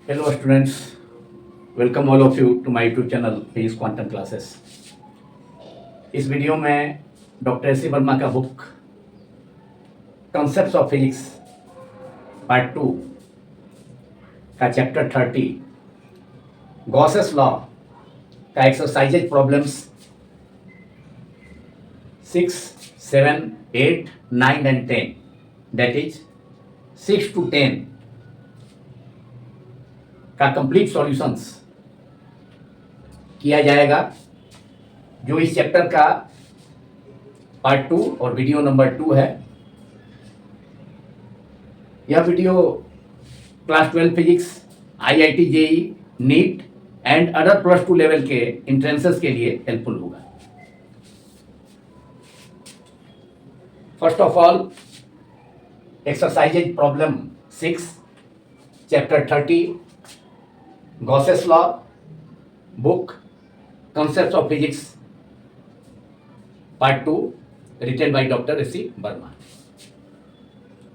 Hello students, welcome all of you to my YouTube channel Physics Quantum Classes। इस video में doctor S C Verma का book concepts of physics part 2 का chapter 30 Gauss's law का exercises problems 6, 7, 8, 9 and 10 that is 6 to 10 का complete solutions किया जाएगा, जो इस चैप्टर का पार्ट 2 और वीडियो नंबर 2 है। यह video class 12 physics, IIT JEE, NEET and other plus 2 level के इंट्रेंसेस के लिए हेल्पफुल होगा। First of all, exercises problem 6 chapter 30 Gauss's law, book concepts of physics part 2 written by doctor S C Verma.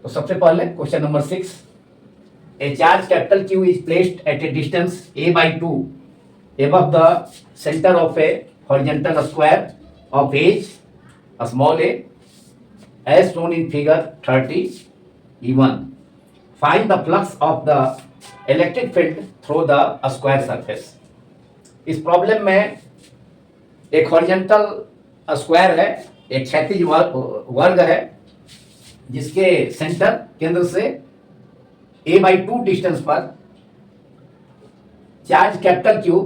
तो सबसे पहले question number 6, a charge capital Q is placed at a distance a/2 above the center of a horizontal square of edge small a as shown in figure 30E1. Find the flux of the electric field through the square surface. इस problem में एक horizontal square है, एक क्षैतिज वर्ग है, जिसके centre केंद्र से a/2 डिस्टेंस पर चार्ज कैपिटल Q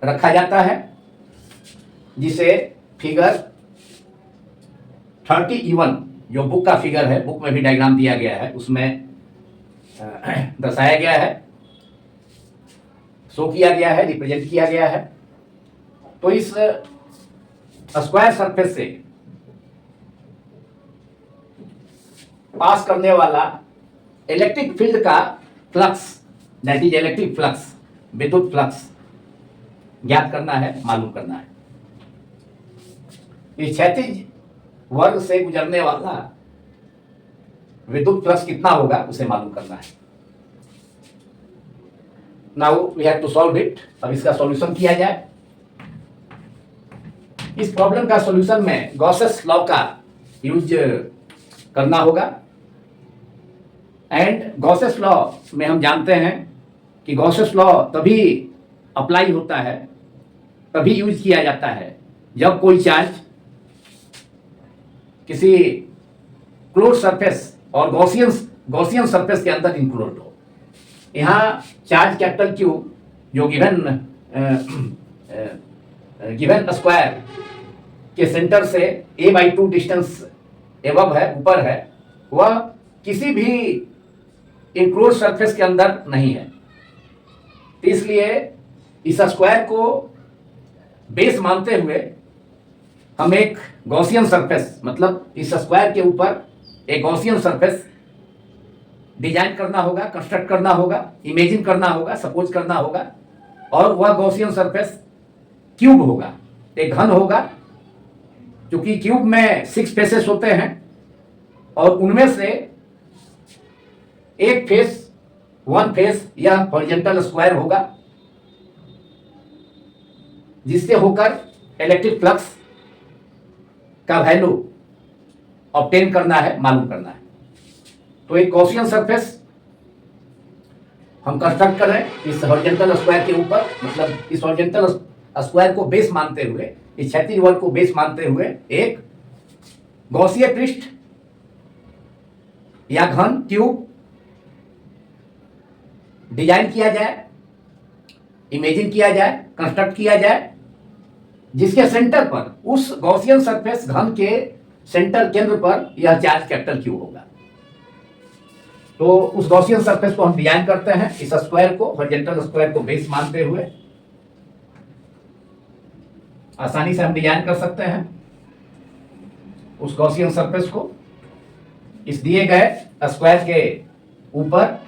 रखा जाता है, जिसे फिगर 30E1 जो बुक का फिगर है, बुक में भी डायग्राम दिया गया है, उसमें दर्शाया गया है, शो किया गया है, रिप्रेजेंट किया गया है। तो इस स्क्वायर सरफेस से पास करने वाला इलेक्ट्रिक फील्ड का flux, that is electric flux, विद्युत फ्लक्स ज्ञात करना है, मालूम करना है। इस क्षैतिज वर्ग से गुजरने वाला विद्युत फ्लक्स कितना होगा उसे मालूम करना है। Now we have to solve it. अब इसका सॉल्यूशन किया जाए। इस प्रॉब्लम का सॉल्यूशन में गॉसेस लॉ का यूज करना होगा। एंड गॉसेस लॉ में हम जानते हैं कि गॉसेस लॉ तभी अप्लाई होता है, तभी यूज किया जाता है, जब कोई चार्ज किसी क्लोज सरफेस और गॉसियन सरफेस के अंदर इंक्लूड हो। यहाँ चार्ज कैपिटल Q जो गिवन स्क्वायर के सेंटर से a/2 डिस्टेंस एबव है, ऊपर है, वह किसी भी इंक्लोज सरफेस के अंदर नहीं है। इसलिए इस स्क्वायर को बेस मानते हुए हम एक गॉसियन सरफेस, मतलब इस स्क्वायर के ऊपर एक गॉसियन सरफेस डिजाइन करना होगा, कंस्ट्रक्ट करना होगा, इमेजिन करना होगा, सपोज करना होगा। और वह गॉसियन सरफेस क्यूब होगा, एक घन होगा, क्योंकि क्यूब में 6 फेसेस होते हैं और उनमें से एक फेस, वन फेस यह हॉरिजॉन्टल स्क्वायर होगा, जिससे होकर इलेक्ट्रिक फ्लक्स का वैल्यू ऑब्टेन करना है, मालूम करना है। तो एक गॉसियन सरफेस हम कंस्ट्रक्ट कर रहे हैं इस हॉरिजॉन्टल स्क्वायर के ऊपर, मतलब इस हॉरिजॉन्टल स्क्वायर को बेस मानते हुए, इस क्षैतिज वर्ग को बेस मानते हुए एक गॉसीय पृष्ठ या घन क्यूब डिजाइन किया जाए, इमेजिन किया जाए, कंस्ट्रक्ट किया जाए, जिसके सेंटर पर, उस गॉसियन सरफेस घन के सेंटर केंद्र पर यह चार्ज कैपिटल Q होगा। तो उस गॉसियन सरफेस को हम डिजाइन करते हैं, इस स्क्वायर को, हॉरिजॉन्टल स्क्वायर को बेस मानते हुए आसानी से हम डिजाइन कर सकते हैं उस गॉसियन सरफेस को इस दिए गए स्क्वायर के ऊपर।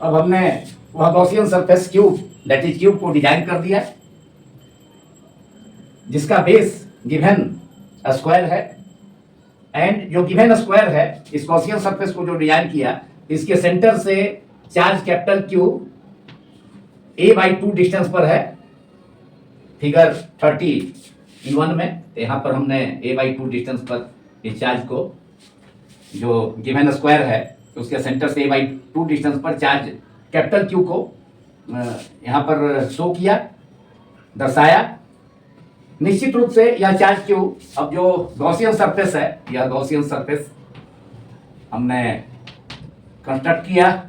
अब हमने वह Gaussian surface cube that is cube को डिजाइन कर दिया जिसका बेस गिवन स्क्वायर है एंड जो गिवन स्क्वायर है इस गॉसियन सरफेस को जो डिजाइन किया इसके सेंटर से charge capital Q a/2 distance पर है फिगर 30E1 में। यहाँ पर हमने a/2 डिस्टेंस पर इस चार्ज को जो गिवन स्क्वायर है उसके सेंटर से a/2 डिस्टेंस पर चार्ज कैपिटल क्यू को यहाँ पर शो किया, दर्शाया। निश्चित रूप से यह चार्ज क्यू अब जो गॉसियन सरफेस है यह गॉसियन सरफेस हमने कंस्ट्रक्ट किया।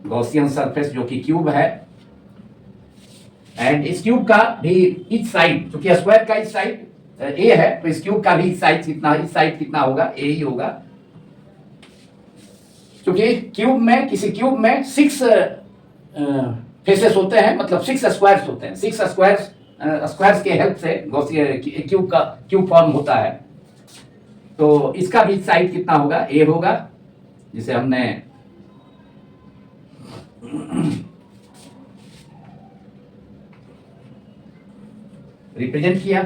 गॉसियन सरफेस जो कि क्यूब है एंड इस क्यूब का भी इच साइड चूंकि स्क्वायर का इच साइड ए है तो इस क्यूब का भी इच साइड कितना होगा ए ही होगा। क्योंकि क्यूब में किसी क्यूब में 6 फेसेस होते हैं, मतलब 6 स्क्वायर्स होते हैं। 6 स्क्वायर्स के हेल्प से क्यूब फॉर्म होता है। तो इसका भी साइड कितना होगा ए होगा, जिसे हमने रिप्रेजेंट किया।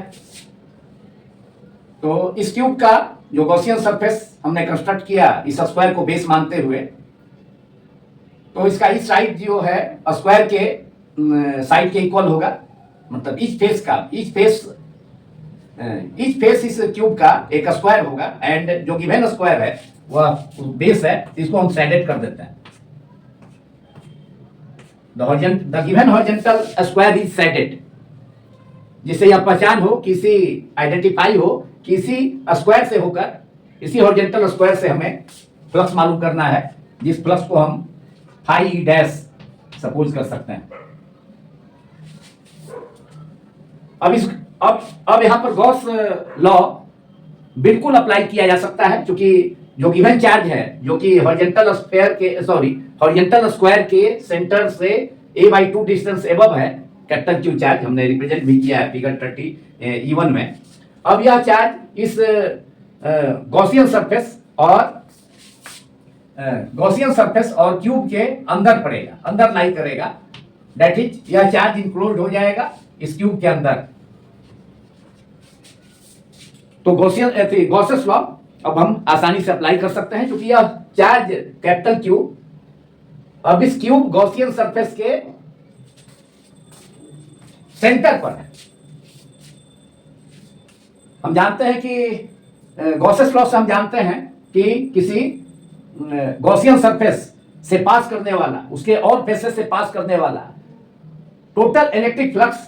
तो इस क्यूब का जो गॉसियन सरफेस हमने कंस्ट्रक्ट किया इस स्क्वायर को बेस मानते हुए, तो इसका इस साइड जो है स्क्वायर के साइड के इक्वल होगा, मतलब इच फेस इस क्यूब का एक स्क्वायर होगा एंड जो गिवन स्क्वायर है वह बेस है, इसको हम सैडेड कर देते हैं। The given horizontal square is shaded, जिससे यह पहचान हो, किसी आइडेंटिफाई हो किसी स्क्वायर से होकर, इसी हॉरिजॉन्टल स्क्वायर से हमें फ्लक्स मालूम करना है, जिस फ्लक्स को हम फाई डैश सपोज कर सकते हैं। अब यहां पर गॉस लॉ बिल्कुल अप्लाई किया जा सकता है, क्योंकि जो गिवन चार्ज है जो कि हॉरिजॉन्टल स्क्वायर के सेंटर से a/2 डिस्टेंस एबव है, कैपिटल क्यू चार्ज हमने रिप्रेजेंट भी किया है फिगर 30E1 में। अब यह चार्ज इस गॉसियन सरफेस और क्यूब के अंदर पड़ेगा, अंदर लाई करेगा, दैट इज यह चार्ज इंक्लूड हो जाएगा इस क्यूब के अंदर। तो गॉसेस लॉ अब हम आसानी से अप्लाई कर सकते हैं, क्योंकि यह चार्ज कैपिटल क्यू अब इस क्यूब गॉसियन सरफेस के सेंटर पर है। हम जानते हैं कि गॉसेस लॉ से हम जानते हैं कि किसी गॉसियन सरफेस से पास करने वाला, उसके और फेसेस से पास करने वाला टोटल इलेक्ट्रिक फ्लक्स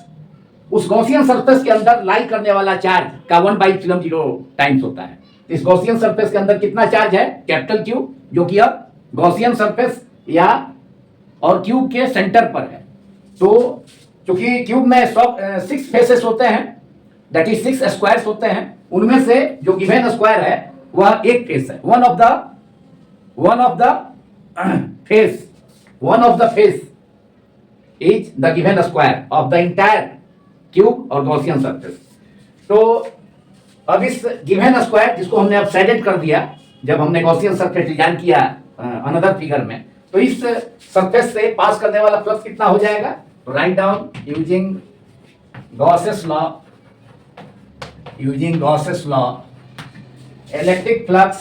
उस गॉसियन सरफेस के अंदर लाई करने वाला चार्ज का 1/0 टाइम्स होता है। इस गॉसियन सरफेस के अंदर कितना चार्ज है कैपिटल क्यू, जो कि अब गॉसियन सरफेस या और क्यूब के सेंटर पर है। तो क्योंकि क्यूब में 6 फेसेस होते हैं, दैट इज 6 स्क्वायर्स होते हैं, उनमें से जो गिवन स्क्वायर है वह एक फेस है। One of the face is the given square of the entire cube और गॉसियन सरफेस। तो अब इस गिवन स्क्वायर जिसको हमने अब सैडेड कर दिया जब हमने गॉसियन सरफेस डिजाइन किया अनदर फिगर में, तो इस सरफेस से पास करने वाला फ्लक्स कितना हो जाएगा, तो write down using Gauss's law electric flux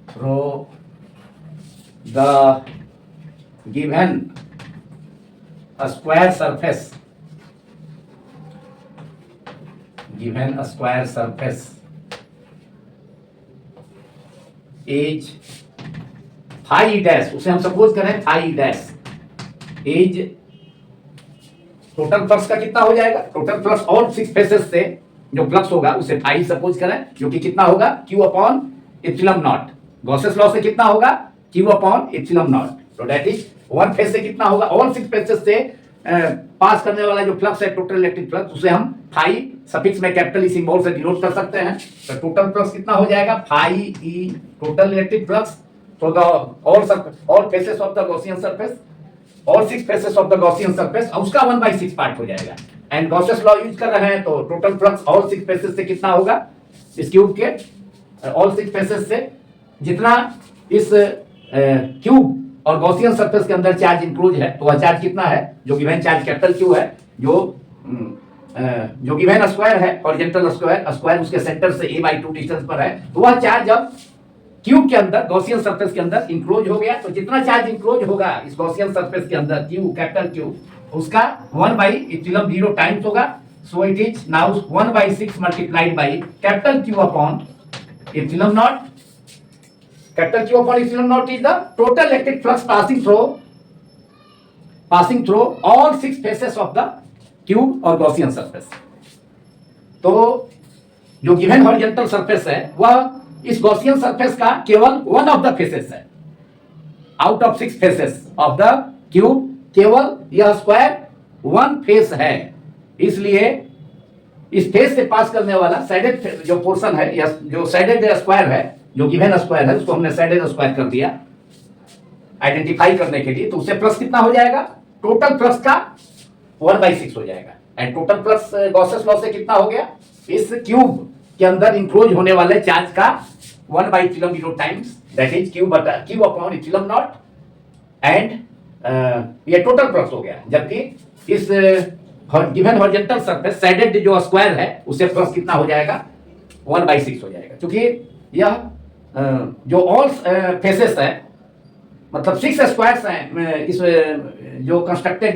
through the given square surface is phi dash, उसे हम सपोज करें phi dash is total flux का कितना हो जाएगा, टोटल फ्लक्स ऑल 6 फेसेस से जो फ्लक्स होगा उसे फाई सपोज करें, जो कि कितना होगा Q/ε0। गॉसेस लॉ से कितना होगा Q/ε0। तो दैट इज वन फेज से कितना होगा, ऑल 6 फेसेस से पास करने वाला जो फ्लक्स है टोटल इलेक्ट्रिक फ्लक्स, उसे हम फाई सफिक्स में कैपिटल ई सिंबल से डिनोट कर सकते हैं। तो टोटल फ्लक्स कितना हो जाएगा phi E total electric flux for the all faces of the Gaussian surface, all 6 faces of the Gaussian surface, उसका 1/6 पार्ट हो जाएगा। एंड गॉसेस लॉ यूज कर रहे हैं तो टोटल फ्लक्स ऑल 6 फेसेस से कितना होगा इस क्यूब के ऑल 6 फेसेस से जितना इस क्यूब और गॉसियन सरफेस के अंदर चार्ज इंक्लूड है, तो वह चार्ज कितना है, जो गिवन चार्ज कैपिटल क्यू है, जो गिवन स्क्वायर है, हॉरिजॉन्टल स्क्वायर उसके सेंटर से a/2 डिस्टेंस पर है, तो वह चार्ज अब क्यूब के अंदर गॉसियन सरफेस के अंदर इंक्लोज हो गया। तो जितना चार्ज इंक्लोज होगा इस गॉसियन सरफेस के अंदर क्यू कैपिटल क्यू, उसका 1/ε0 टाइम्स होगा। So it is now 1/6 multiplied by capital Q upon ε0। Capital Q upon ε0 is the total electric flux passing through all 6 faces of the cube और Gaussian surface. तो जो given horizontal surface है वह इस Gaussian surface का केवल one of the faces है। Out of 6 faces of the cube केवल यह स्क्वायर वन फेस है, इसलिए इस फेस से पास करने वाला साइडेड जो पोर्शन है या जो साइडेड स्क्वायर है, जो गिवन स्क्वायर है, उसको हमने साइडेड स्क्वायर कर दिया आइडेंटिफाई करने के लिए। तो उससे प्लस कितना हो जाएगा, टोटल प्लस का 1/6 हो जाएगा। And total plus Gauss's law से कितना हो गया, इस क्यूब के अंदर इंक्लोज होने वाले चार्ज का 1/ε0 times, that is Q upon ε0, and ये टोटल प्लस हो गया। जबकि इस गिवन हॉरिजॉन्टल सरफेस साइडेड जो स्क्वायर है उससे प्लस कितना हो जाएगा, 1/6 हो जाएगा। क्योंकि यह जो ऑल फेसेस है, मतलब 6 स्क्वायर्स हैं इस जो कंस्ट्रक्टेड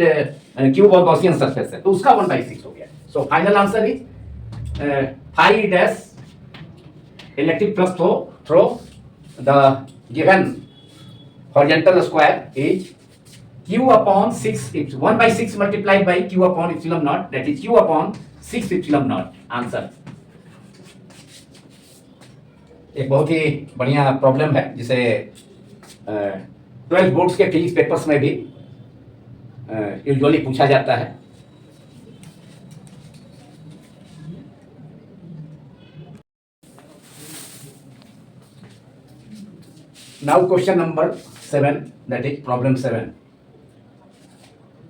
क्यूब और गॉसियन सरफेस है, तो उसका 1/6 हो गया। सो final answer is phi dash electric flux through the given horizontal square is q upon 6, it's 1/6 multiplied by q upon ε0, that is q upon 6 ε0 answer. एक बहुत ही बढ़िया प्रॉब्लम है जिसे 12 बोर्ड्स के फिजिक्स पेपर्स में भी यूजुअली पूछा जाता है। Now question number 7, that is problem 7,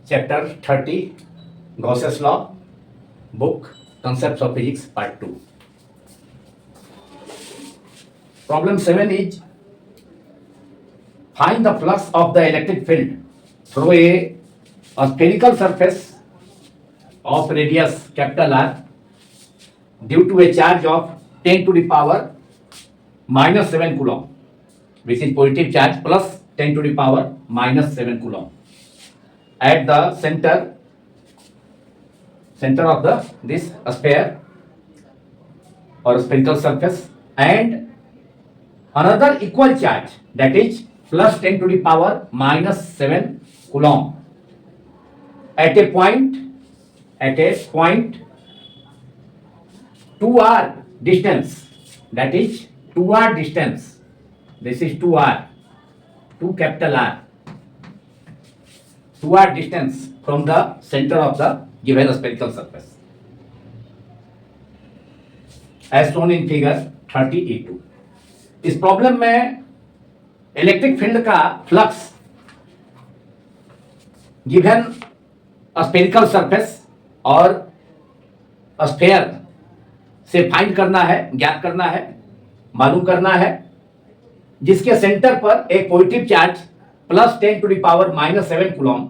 chapter 30, Gauss's law, book Concepts of Physics, part 2. Problem 7 is find the flux of the electric field through a spherical surface of radius capital R due to a charge of 10 to the power minus 7 coulomb, which is positive charge, plus 10 to the power minus 7 coulomb at the center of this sphere or spherical surface, and another equal charge, that is plus 10 to the power minus 7 coulomb at a point 2r distance, that is 2r distance. This is 2r, 2 capital R, 2r distance from the center of the given spherical surface, as shown in figure 30E2। इस problem में electric field का flux given spherical surface और sphere से find करना है, ज्ञात करना है, मालूम करना है, जिसके सेंटर पर एक positive charge plus 10 to the power minus 7 coulomb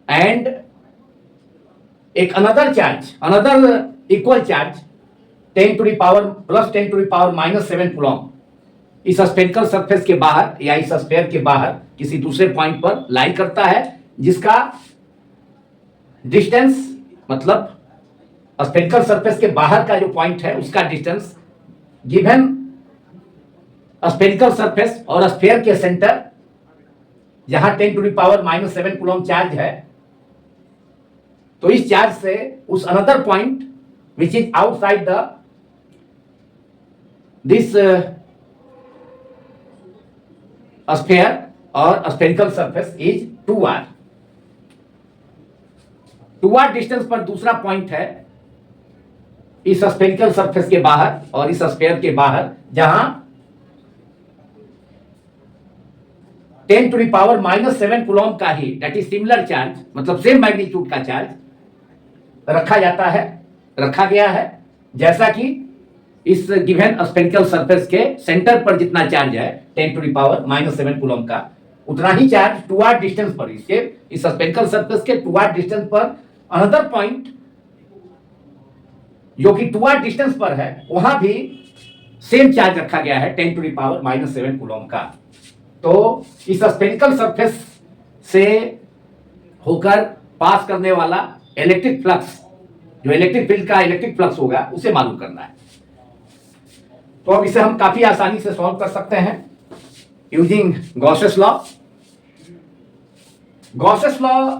and एक another equal charge 10 to the power plus 10 to the power minus 7 coulomb इस स्फेरिकल सरफेस के बाहर या इस स्फेयर के बाहर किसी दूसरे पॉइंट पर लाई करता है, जिसका डिस्टेंस, मतलब स्फेरिकल सरफेस के बाहर का जो पॉइंट है उसका डिस्टेंस गिवन स्फेरिकल सरफेस और स्फेयर के सेंटर जहां 10 to the power minus 7 coulomb charge है, तो इस चार्ज से उस another point which is outside the this sphere और spherical surface is 2r। 2r distance पर दूसरा पॉइंट है इस स्फेरिकल सरफेस के बाहर और इस स्फेयर के बाहर, जहां 10 to the power minus 7 coulomb का ही, दैट इज सिमिलर चार्ज, मतलब सेम मैग्नीट्यूड का चार्ज रखा जाता है रखा गया है, जैसा कि इस गिवन स्फेरिकल सरफेस के सेंटर पर जितना चार्ज है 10⁻⁻7 कूलम का, उतना ही चार्ज टुवर्ड डिस्टेंस पर, इसके इस स्फेरिकल सरफेस के टुवर्ड डिस्टेंस पर अनदर पॉइंट जो कि टुवर्ड डिस्टेंस पर है, वहां भी सेम चार्ज रखा गया है 10⁻⁻7 कूलम का। तो इस स्फेरिकल सरफेस से होकर पास करने वाला इलेक्ट्रिक फ्लक्स, जो इलेक्ट्रिक फील्ड का इलेक्ट्रिक फ्लक्स होगा, उसे मालूम करना है। तो अब इसे हम काफी आसानी से सॉल्व कर सकते हैं using Gauss's law. Gauss's law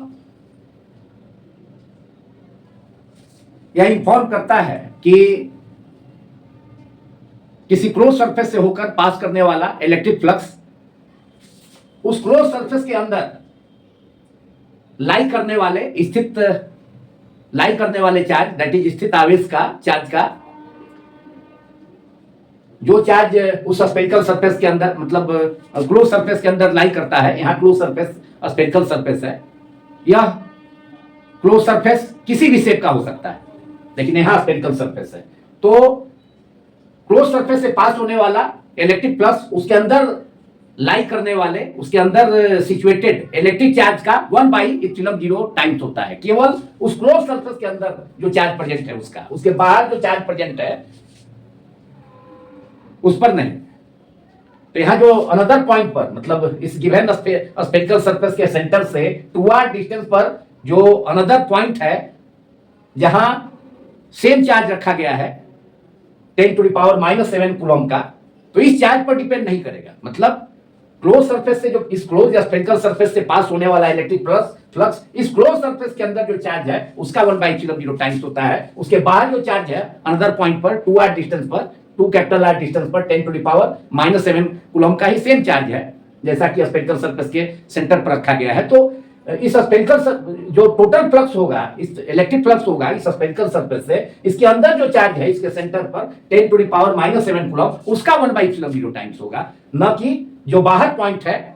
यह इंफॉर्म करता है कि किसी क्लोज सरफेस से होकर पास करने वाला इलेक्ट्रिक फ्लक्स उस क्लोज सरफेस के अंदर लाई करने वाले चार्ज, दैट इज स्थित आवेश का चार्ज का, जो चार्ज उस स्फेरिकल सरफेस के अंदर, मतलब क्लोज सरफेस के अंदर लाई करता है, यहां क्लोज सरफेस स्फेरिकल सरफेस है, यह क्लोज सरफेस किसी भी शेप का हो सकता है, लेकिन यहां स्फेरिकल सरफेस है। तो क्लोज सरफेस से पास होने वाला इलेक्ट्रिक फ्लक्स उसके अंदर लाई करने वाले, उसके अंदर सिचुएटेड इलेक्ट्रिक चार्ज का 1/ε0 टाइम्स होता है, केवल उस क्लोज सरफेस के अंदर जो चार्ज प्रेजेंट है उसका, उसके बाहर जो चार्ज प्रेजेंट है उस पर नहीं। तो यहां जो अनदर पॉइंट पर, मतलब इस गिवन स्फेरिकल सरफेस के सेंटर से टुवर्ड डिस्टेंस पर जो अनदर पॉइंट है जहां सेम चार्ज रखा गया है 10⁻⁻7 कूलम का, तो इस चार्ज पर डिपेंड नहीं करेगा। मतलब क्लोज सरफेस से, जो इस क्लोज या स्फेरिकल सरफेस से पास होने वाला इलेक्ट्रिक फ्लक्स इस क्लोज सरफेस के अंदर जो चार्ज है उसका 1/ε0 टाइम्स होता है। उसके बाहर जो चार्ज है अनदर पॉइंट पर, 2r डिस्टेंस पर, 2R डिस्टेंस पर 10⁻⁻7 कूलम का ही सेम चार्ज है, जैसा कि स्फेरिकल सरफेस के सेंटर पर रखा गया है। तो इस स्फेरिकल जो टोटल फ्लक्स होगा, इस इलेक्ट्रिक फ्लक्स होगा इस स्फेरिकल सरफेस से, इसके अंदर जो चार्ज है इसके सेंटर पर 10⁻⁻7 कूलम, उसका 1/ε0 टाइम्स होगा, न कि जो बाहर पॉइंट है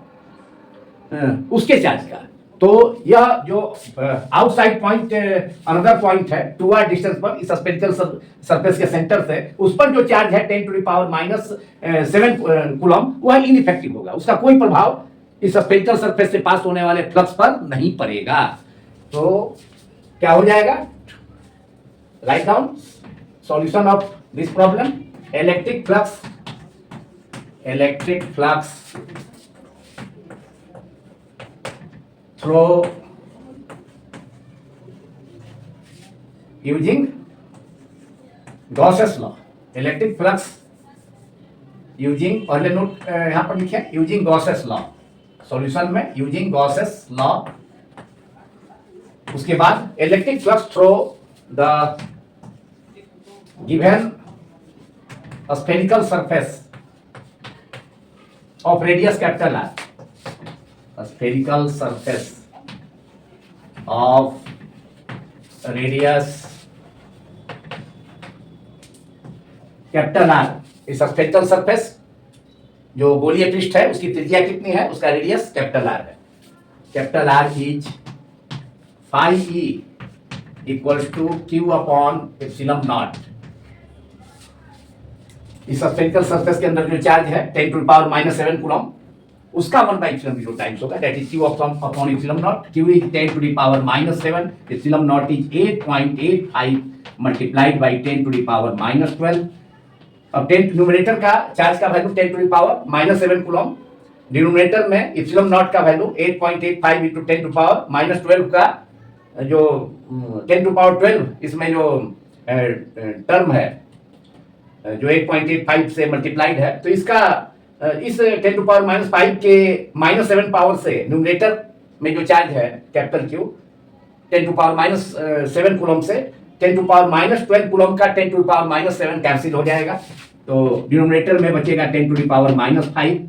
उसके चार्ज का। तो यह जो आउटसाइड पॉइंट, अनदर पॉइंट है 2r डिस्टेंस पर इस स्फेरिकल सरफेस के सेंटर से, उस पर जो चार्ज है 10⁻⁻7 कूलम, वह इनइफेक्टिव होगा, उसका कोई प्रभाव इस स्फेरिकल सरफेस से पास होने वाले फ्लक्स पर नहीं पड़ेगा। तो क्या हो जाएगा? Write down solution of this problem. Electric flux through using Gauss's law. Electric flux using, पहले नोट यहां पर लिखे यूजिंग गॉसेस लॉ, सॉल्यूशन में यूजिंग गॉसेस लॉ। उसके बाद electric flux through the given spherical surface of radius capital R, a spherical surface of radius capital R, इस spherical surface जो गोलीय पृष्ठ है उसकी त्रिज्या कितनी है, उसका रेडियस कैपिटल R है। Capital R is phi e equals to Q/ε0। इस स्फेरिकल सरफेस के अंदर जो चार्ज है 10⁻⁻7 कूलम, उसका 1/ε0 टाइम्स होगा, that is Q/ε0। Q is 10⁻⁻7, ε0 is 8.85 multiplied by 10⁻⁻12। अब 10 न्यूमरेटर का चार्ज का वैल्यू 10⁻⁻7 कूलम, डिनोमिनेटर में ε0 का वैल्यू 8.85 इंटू 10⁻12 का जो 10⁻12 इसमें जो टर्म है जो 8.85 से मल्टीप्लाइड है, तो इसका इस 10⁻⁻5 के -7 पावर से न्यूमरेटर में जो चार्ज है कैपिटल Q 10⁻⁻7 कूलम से 10⁻12 कूलम का 10⁻7 कैंसिल हो जाएगा, तो डिनोमिनेटर में बचेगा 10⁻5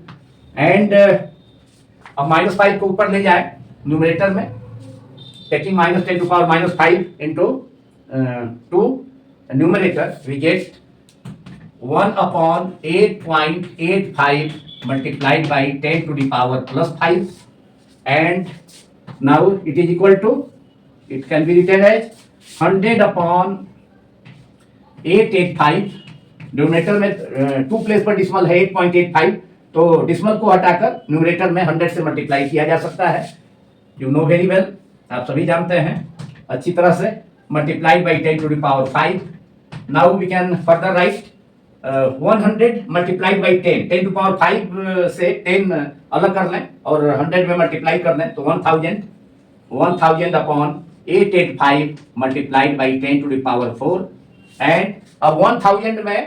एंड अब -5 को ऊपर ले जाए न्यूमरेटर में, taking -10⁻5 into 2 numerator, we get 1/8.85 multiplied by 10⁻+5 and now it is equal to, it can be written as 100/8 885, numerator में 2 प्लेस पर डिसमल है 8.85, तो डिसमल को हटाकर न्यूमरेटर में 100 से मल्टीप्लाई किया जा सकता है। यू नो वेरी वेल, आप सभी जानते हैं अच्छी तरह से। Multiplied by 10 to the power 5। Now we can further write 100 multiplied by 10, 10 to power 5 से 10 अलग कर लें और 100 में मल्टीप्लाई कर लें तो 1000 upon 885 multiplied by 10 to the power 4। And अब 1000 में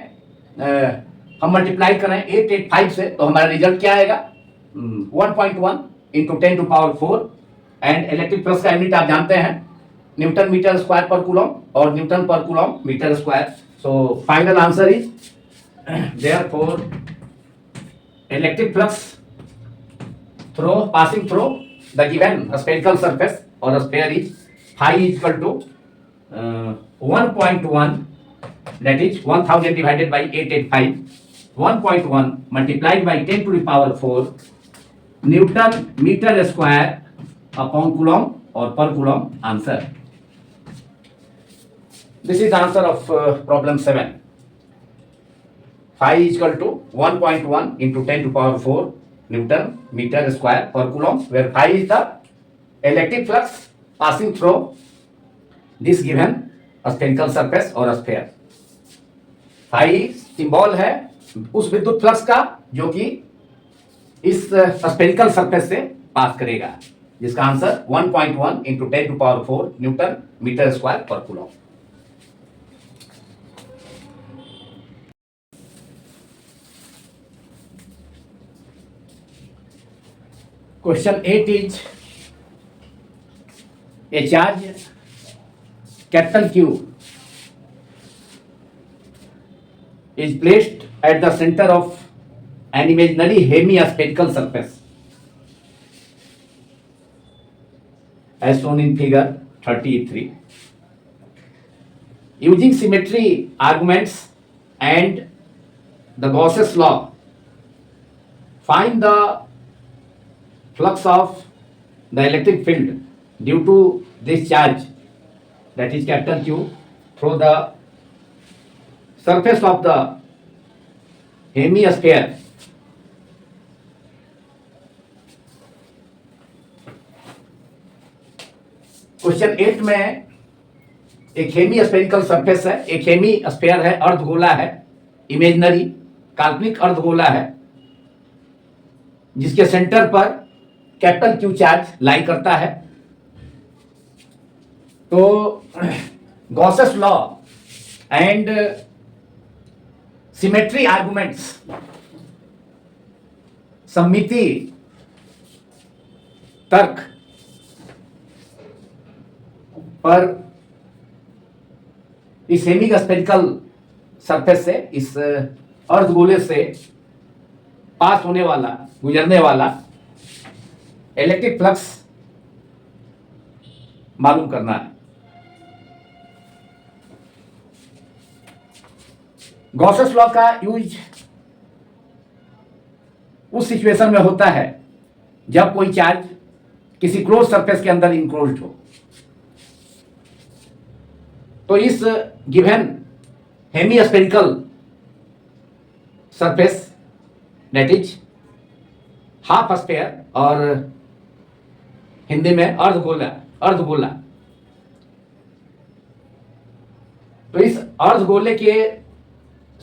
हम मल्टीप्लाई करें 885 से तो हमारा रिजल्ट क्या आएगा? 1.1 into 10 to power 4। And electric flux का यूनिट आप जानते हैं न्यूटन मीटर स्क्वायर पर कूलम और न्यूटन पर coulomb metre square. So final answer is therefore electric flux passing through the given spherical surface or sphere is phi is equal to 1.1, that is 1000 divided by 885, 1.1 multiplied by 10 to the power 4 Newton meter square upon coulomb or per coulomb answer. This is the answer of problem 7. Phi is equal to 1.1 into 10 to power 4 Newton meter square per coulomb, where phi is the electric flux passing through this given spherical surface or sphere. Phi symbol है उस विद्युत flux का जो कि इस spherical surface से पास करेगा, जिसका answer 1.1 into 10 to power 4 newton metre square पर coulomb. Question 8 is a charge capital Q is placed at the center of an imaginary hemispherical surface as shown in figure 33. Using symmetry arguments and the Gauss's law, find the flux of the electric field due to this charge, that is capital Q, through the surface of the hemisphere. Question 8 में एक Hemy spherical surface है, एक Hemy sphere है, अर्धगोला है, imaginary काल्पनिक अर्धगोला है, जिसके centre पर कैपिटल क्यू चार्ज लाई करता है। तो Gauss's law and symmetry arguments, सम्मिति तर्क पर इस हेमी स्फेरिकल सरफेस से, इस अर्धगोले से पास होने वाला, गुजरने वाला इलेक्ट्रिक फ्लक्स मालूम करना है। गॉसेस लॉ का यूज उस सिचुएशन में होता है जब कोई चार्ज किसी क्लोज सरफेस के अंदर इंक्लोज्ड हो। तो इस given hemispherical surface, that is half sphere और हिंदी में अर्धगोला, तो इस अर्धगोले के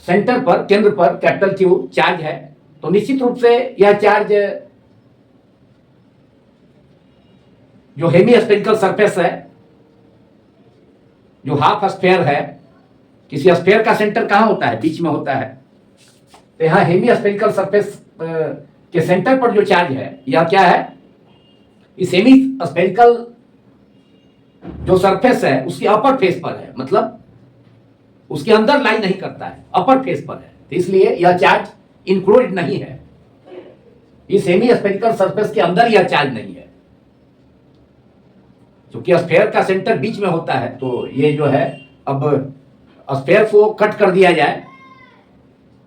सेंटर पर, केंद्र पर कैपिटल क्यू चार्ज है। तो निश्चित रूप से यह चार्ज जो हेमिस्फेरिकल सरफेस है, जो हाफ स्फेयर है, किसी स्फेयर का सेंटर कहां होता है? बीच में होता है। तो यहां हेमिस्फेरिकल सरफेस के सेंटर पर जो चार्ज है, यह क्या है? इस हेमिस्फेरिकल जो सरफेस है उसकी अपर फेस पर है, मतलब उसके अंदर लाई नहीं करता है, अपर फेस पर है। तो इसलिए यह चार्ज इंक्लूडेड नहीं है, इस हेमिस्फेरिकल सरफेस के अंदर यह चार्ज नहीं है। क्योंकि स्फेयर का सेंटर बीच में होता है, तो ये जो है, अब स्फेयर को कट कर दिया जाए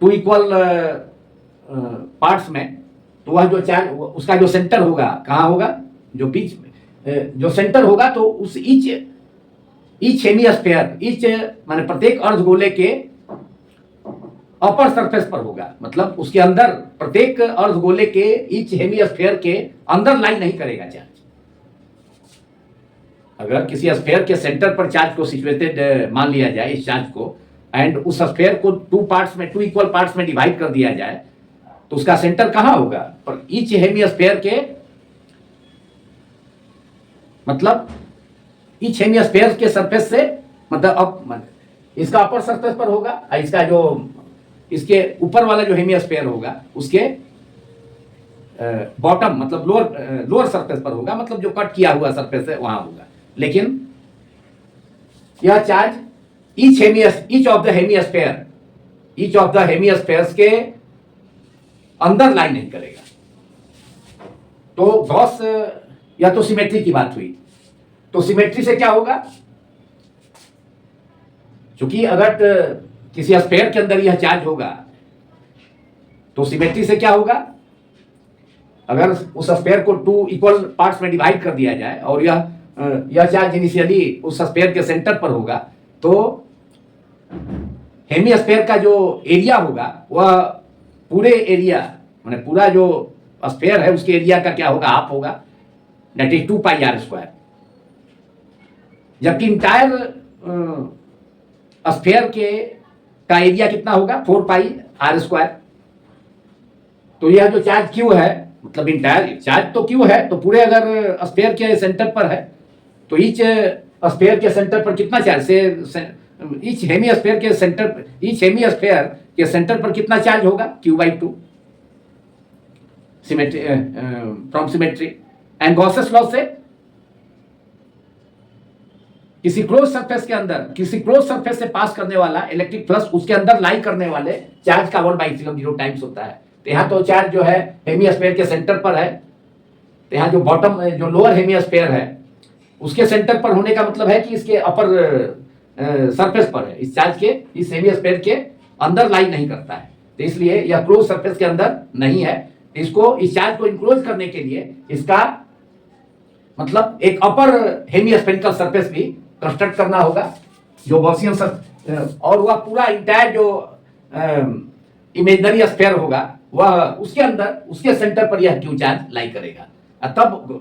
2 इक्वल पार्ट्स में, तो वह जो चार्ज, उसका जो सेंटर होगा कहाँ होगा? जो बीच में जो सेंटर होगा, तो उस ईच ईच हेमिस्फीयर, ईच माने प्रत्येक अर्धगोले के अपर सरफेस पर होगा, मतलब उसके अंदर प्रत्येक अर्धगोले के ईच हेमिस्फीयर के अंदर लाइन नहीं करेगा चार्ज। अगर किसी स्फीयर के सेंटर पर चार्ज को सिचुएटेड मान लिया जाए इस चार्ज को, एंड उस स्फीयर को टू इक्वल पार्ट्स में डिवाइड कर दिया जाए, तो उसका सेंटर कहां होगा? पर ईच हेमिस्फीयर के, मतलब ईच हेमिस्फीयर के सरफेस से, मतलब इसका अपर सरफेस पर होगा, इसका जो इसके ऊपर वाला जो हेमिस्फीयर होगा उसके बॉटम, मतलब लोअर सरफेस पर होगा, मतलब जो कट किया हुआ सरफेस है वहां होगा। लेकिन यह charge each of the hemispheres के अंदर लाइन नहीं करेगा। तो गॉस, या तो सिमेट्री की बात हुई, तो सिमेट्री से क्या होगा? क्योंकि अगर किसी स्फीयर के अंदर यह चार्ज होगा तो सिमेट्री से क्या होगा? अगर उस स्फीयर को टू इक्वल पार्ट्स में डिवाइड कर दिया जाए और यह चार्ज इनिशियली उस स्फीयर के सेंटर पर होगा, तो हेमिस्फीयर का जो एरिया होगा वह पूरे एरिया, माने पूरा जो स्फीयर है उसके एरिया का क्या होगा? हाफ होगा, दैट इज 2πr²। जबकि इंटायर स्फीयर का एरिया कितना होगा? 4πr²। तो यह जो चार्ज क्यू है, मतलब इंटायर चार्ज तो क्यू है, तो पूरे अगर स्फीयर के सेंटर पर है तो ईच स्फीयर के सेंटर पर कितना चार्ज से ईच हेमिस्फीयर के सेंटर पर कितना चार्ज होगा? q/2 symmetry, from symmetry. And Gauss's law से किसी क्लोज सरफेस से पास करने वाला इलेक्ट्रिक फ्लक्स उसके अंदर लाई करने वाले चार्ज का 1/0 टाइम्स होता है। तो यहाँ तो चार्ज जो है हेमिस्फीयर के सेंटर पर है, तो यहाँ जो लोअर हेमिस्फीयर है उसके सेंटर पर होने का मतलब है कि इसके अपर सरफेस पर है, इस चार्ज के इस हेमिस्फीयर के अंदर लाई नहीं करता है, तो इसलिए यह क्लोज सरफेस के अंदर नहीं है। इसको, इस चार्ज को इंक्लोज करने के लिए इसका मतलब एक अपर हेमिस्फेरिकल सरफेस भी कंस्ट्रक्ट करना होगा, जो गॉसियन और वह पूरा इंटायर जो इमेजिनरी स्फीयर होगा वह उसके अंदर, उसके सेंटर पर यह क्यू चार्ज लाई करेगा, तब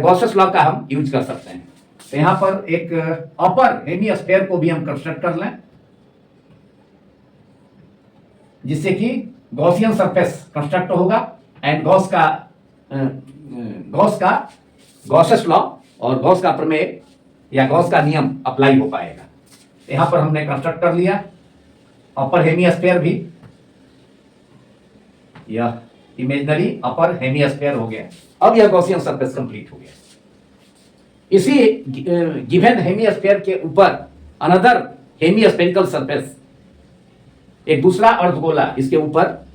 गॉसेस लॉ का हम यूज कर सकते हैं। तो यहां पर एक अपर हेमिस्फीयर को भी हम कंस्ट्रक्ट कर लें, जिससे कि गॉसियन सरफेस कंस्ट्रक्ट होगा एंड गॉसेस लॉ और गॉस का प्रमेय या गॉस का नियम अप्लाई हो पाएगा। यहां पर हमने कंस्ट्रक्ट कर लिया अपर हेमिस्फीयर भी, यह इमेजिनरी अपर हेमिस्फीयर हो गया। अब यह गॉसियन सरफेस कंप्लीट हो गया। इसी गिवन हेमिस्फीयर के ऊपर अनदर हेमिस्फेरिकल सरफेस, एक दूसरा अर्धगोला इसके ऊपर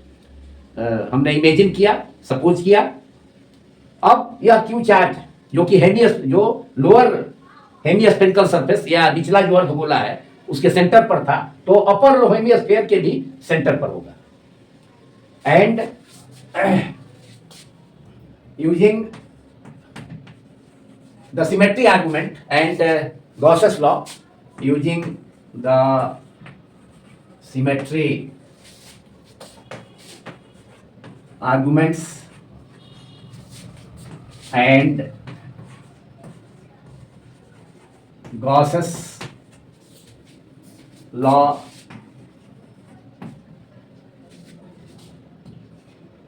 हमने इमेजिन किया, सपोज किया। अब यह क्यू चार्ज जो कि जो लोअर हेमिस्फेरिकल सरफेस या निचला जो अर्धगोला है उसके सेंटर पर था, तो अपर हेमिस्फीयर के भी सेंटर पर होगा। And using the symmetry argument and Gauss's law, using the symmetry arguments and Gauss's law,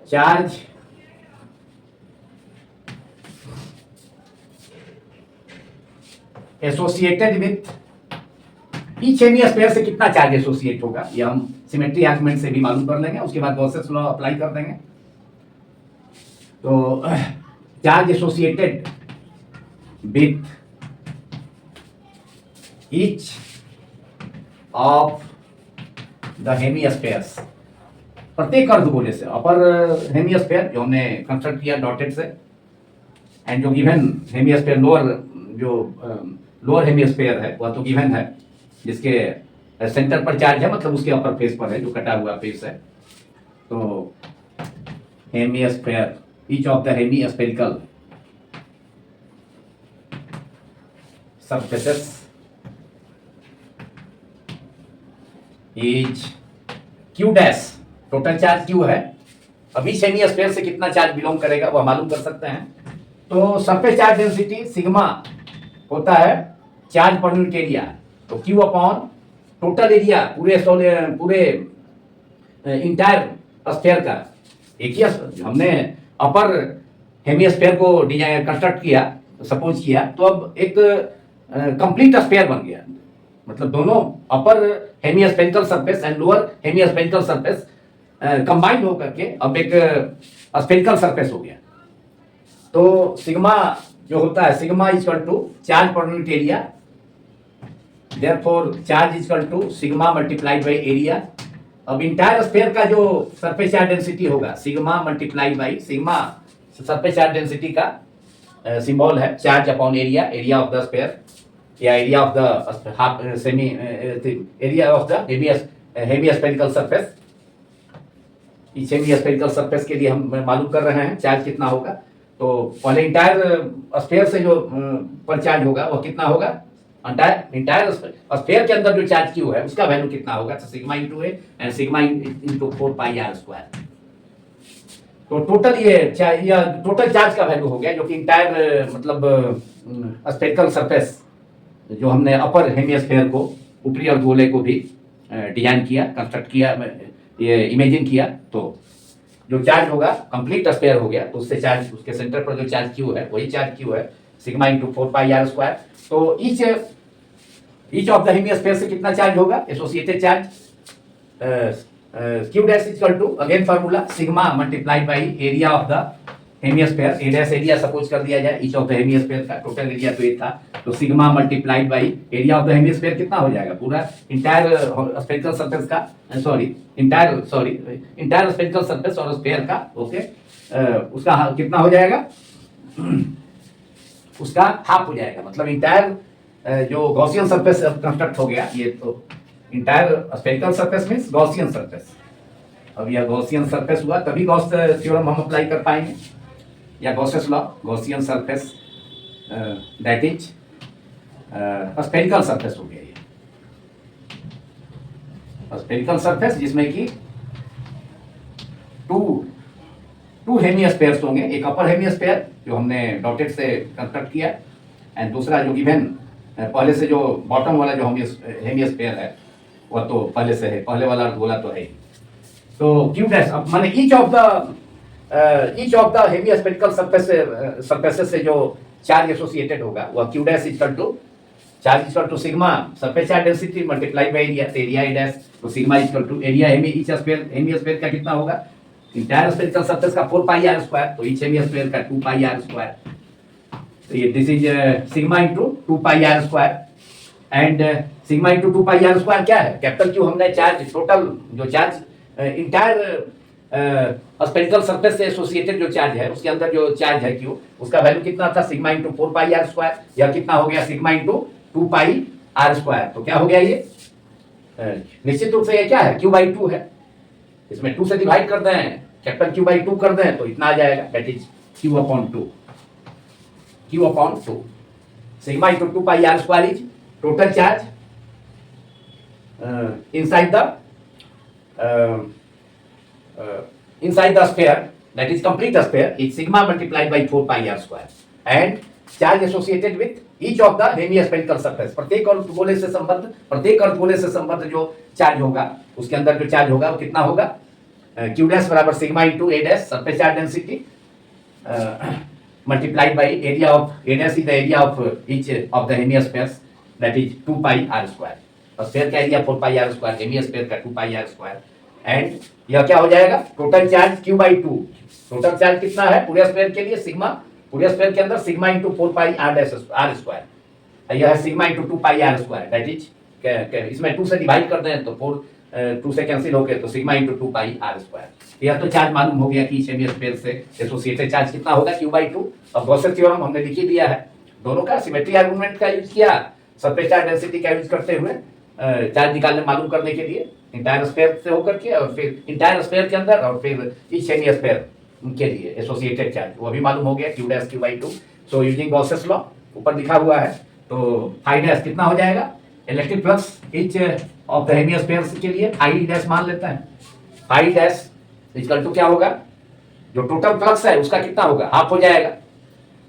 charge associated with each hemisphere से कितना चार्ज एसोसिएट होगा, ये हम सिमेट्री आर्गुमेंट से भी मालूम कर लेंगे। उसके बाद गॉसेस लॉ अप्लाई कर देंगे। तो charge associated with each of the hemispheres, प्रत्येक अर्धगोले से अपर हेमिस्फीयर जो हमने कंस्ट्रक्ट किया डॉटेड से, एंड जो गिवन हेमिस्फीयर लोअर हेमिस्फीयर है वह तो गिवन है, जिसके सेंटर पर चार्ज है, मतलब उसके अपर फेस पर है जो कटा हुआ फेस है। तो hemisphere, each of the hemispherical surfaces is Q dash, total charge Q है, अभी सेमी स्फीयर से कितना चार्ज बिलोंग करेगा वह मालूम कर सकते हैं। तो सरफेस चार्ज डेंसिटी सिग्मा होता है चार्ज पर यूनिट एरिया, तो क्यू अपॉन टोटल एरिया पूरे इंटायर स्फीयर का। एक ही हमने अपर हेमिस्फीयर को डिजाइन कंस्ट्रक्ट किया, सपोज किया, तो अब एक कंप्लीट स्फीयर बन गया, मतलब दोनों upper hemispherical surface and lower hemispherical surface combined होकर के अब एक स्फेरिकल सरफेस हो गया। तो सिग्मा जो होता है, sigma is equal to charge पर unit area, therefore charge is equal to sigma multiplied by area. अब इंटायर स्फीयर का जो सरफेस चार्ज डेंसिटी होगा sigma multiplied by sigma, surface charge density का सिंबल है charge upon area, area of the sphere या area of the half semi area of the hemispherical surface. इस hemispherical surface के लिए हम मालूम कर रहे हैं चार्ज कितना होगा। तो पहले इंटायर स्फीयर से जो पर चार्ज होगा वह कितना होगा, इंटायर स्फीयर के अंदर जो चार्ज क्यू है उसका वैल्यू कितना होगा, तो sigma into A and sigma into 4 pi R square. तो टोटल ये टोटल चार्ज का वैल्यू हो गया जो कि इंटायर मतलब स्फेरिकल सरफेस जो हमने अपर हेमिस्फीयर को, ऊपरी और गोले को भी डिजाइन किया, कंस्ट्रक्ट किया, ये इमेजिन किया, तो जो चार्ज होगा कंप्लीट स्फीयर हो गया, तो उससे चार्ज उसके सेंटर पर जो चार्ज क्यू है वही चार्ज क्यू है sigma into 4 pi R square. तो ईच ऑफ द हेमिस्फीयर से कितना चार्ज होगा, associated charge Q dash is equal to again formula sigma multiplied by area of the hemisphere, A dash area suppose कर दिया जाए each of the hemisphere का, total area तो ये था, तो sigma multiplied by area of the hemisphere कितना हो जाएगा, पूरा इंटायर स्फेरिकल सरफेस का, इंटायर स्फेरिकल सरफेस और स्फीयर का, ओके, उसका कितना हो जाएगा, उसका हाफ हो जाएगा, मतलब इंटायर जो गॉसियन सरफेस कंस्ट्रक्ट हो गया, ये तो entire spherical surface means Gaussian surface. अब यह गॉसियन सरफेस हुआ तभी गॉस थ्योरम हम अप्लाई कर पाएंगे, या Gauss's law, Gaussian surface that is spherical surface हो गया ये, स्फेरिकल सरफेस जिसमें कि टू हेमिस्फीयर्स होंगे, एक अपर हेमिस्फीयर जो हमने डॉटेड से कंस्ट्रक्ट किया एंड दूसरा जो गिवन पहले से जो बॉटम वाला जो हेमिस्फीयर है वह तो पहले से है, पहले वाला गोला तो है। तो क्यू डैश अब माने each of the hemispherical surfaces से जो चार्ज एसोसिएटेड होगा वह Q dash equal to charge equal to sigma surface charge density multiply by area, तो एरिया डैश, तो sigma equal to area each hemisphere का कितना होगा, इंटायर स्फेरिकल सरफेस का 4 पाई आर स्क्वायर, तो ईच हेमिस्फीयर का 2 पाई आर स्क्वायर, तो ये this is sigma into 2 pi R square and sigma into 2 pi R square क्या है, कैपिटल क्यू हमने चार्ज टोटल जो चार्ज इंटायर स्फेरिकल सरफेस से एसोसिएटेड जो चार्ज है उसके अंदर जो चार्ज है क्यू, उसका वैल्यू कितना था sigma into 4 pi R square, या कितना हो गया sigma into 2 pi R square, तो क्या हो गया ये निश्चित रूप से ये क्या है, क्यू बाई 2 है, इसमें 2 से डिवाइड कर दें, कैपिटल क्यू बाई 2 कर दें तो इतना आ जाएगा, that is Q upon 2 sigma into 2 pi R square is total charge inside the sphere, that is complete sphere, is sigma multiplied by 4 pi r square and charge associated with each of the hemispherical surface। प्रत्येक अर्धगोले से संबद्ध जो charge होगा उसके अंदर जो charge होगा वो कितना होगा, q डैश बराबर sigma into a dash surface charge density multiplied by area of a dash is the area of each of the hemispheres, that is 2 pi r square, और स्फीयर का area 4 pi R square, hemisphere का 2 pi R square, and यह क्या हो जाएगा total charge q by 2, total charge कितना है पूरे स्फीयर के लिए सिग्मा, पूरे स्फीयर के अंदर sigma into 4 pi R square, यह है sigma into 2 pi R square, that is इसमें 2 से डिवाइड कर दें तो 2 से कैंसिल हो गए, तो sigma into 2 pi R square. यह तो चार्ज मालूम हो गया कि हेमिस्फीयर से एसोसिएटेड चार्ज कितना होगा q बाई 2। अब गॉसेस थ्योरम हमने लिख ही दिया है, दोनों का सिमेट्री आर्गुमेंट का यूज किया, सरफेस चार्ज डेंसिटी का यूज करते हुए चार्ज निकालने मालूम करने के लिए इंटायर स्फीयर से होकर के, और फिर इंटायर स्फीयर के अंदर और फिर ईच हेमिस्फीयर के लिए एसोसिएटेड चार्ज वो भी मालूम हो गया q dash q by 2। So using Gauss's law ऊपर लिखा हुआ है, तो फाई डैश कितना हो जाएगा electric flux each of the hemisphere के लिए आई डैश मान लेते हैं। आई डैश इक्वल टू क्या होगा, जो टोटल फ्लक्स है उसका कितना होगा, हाफ हो जाएगा।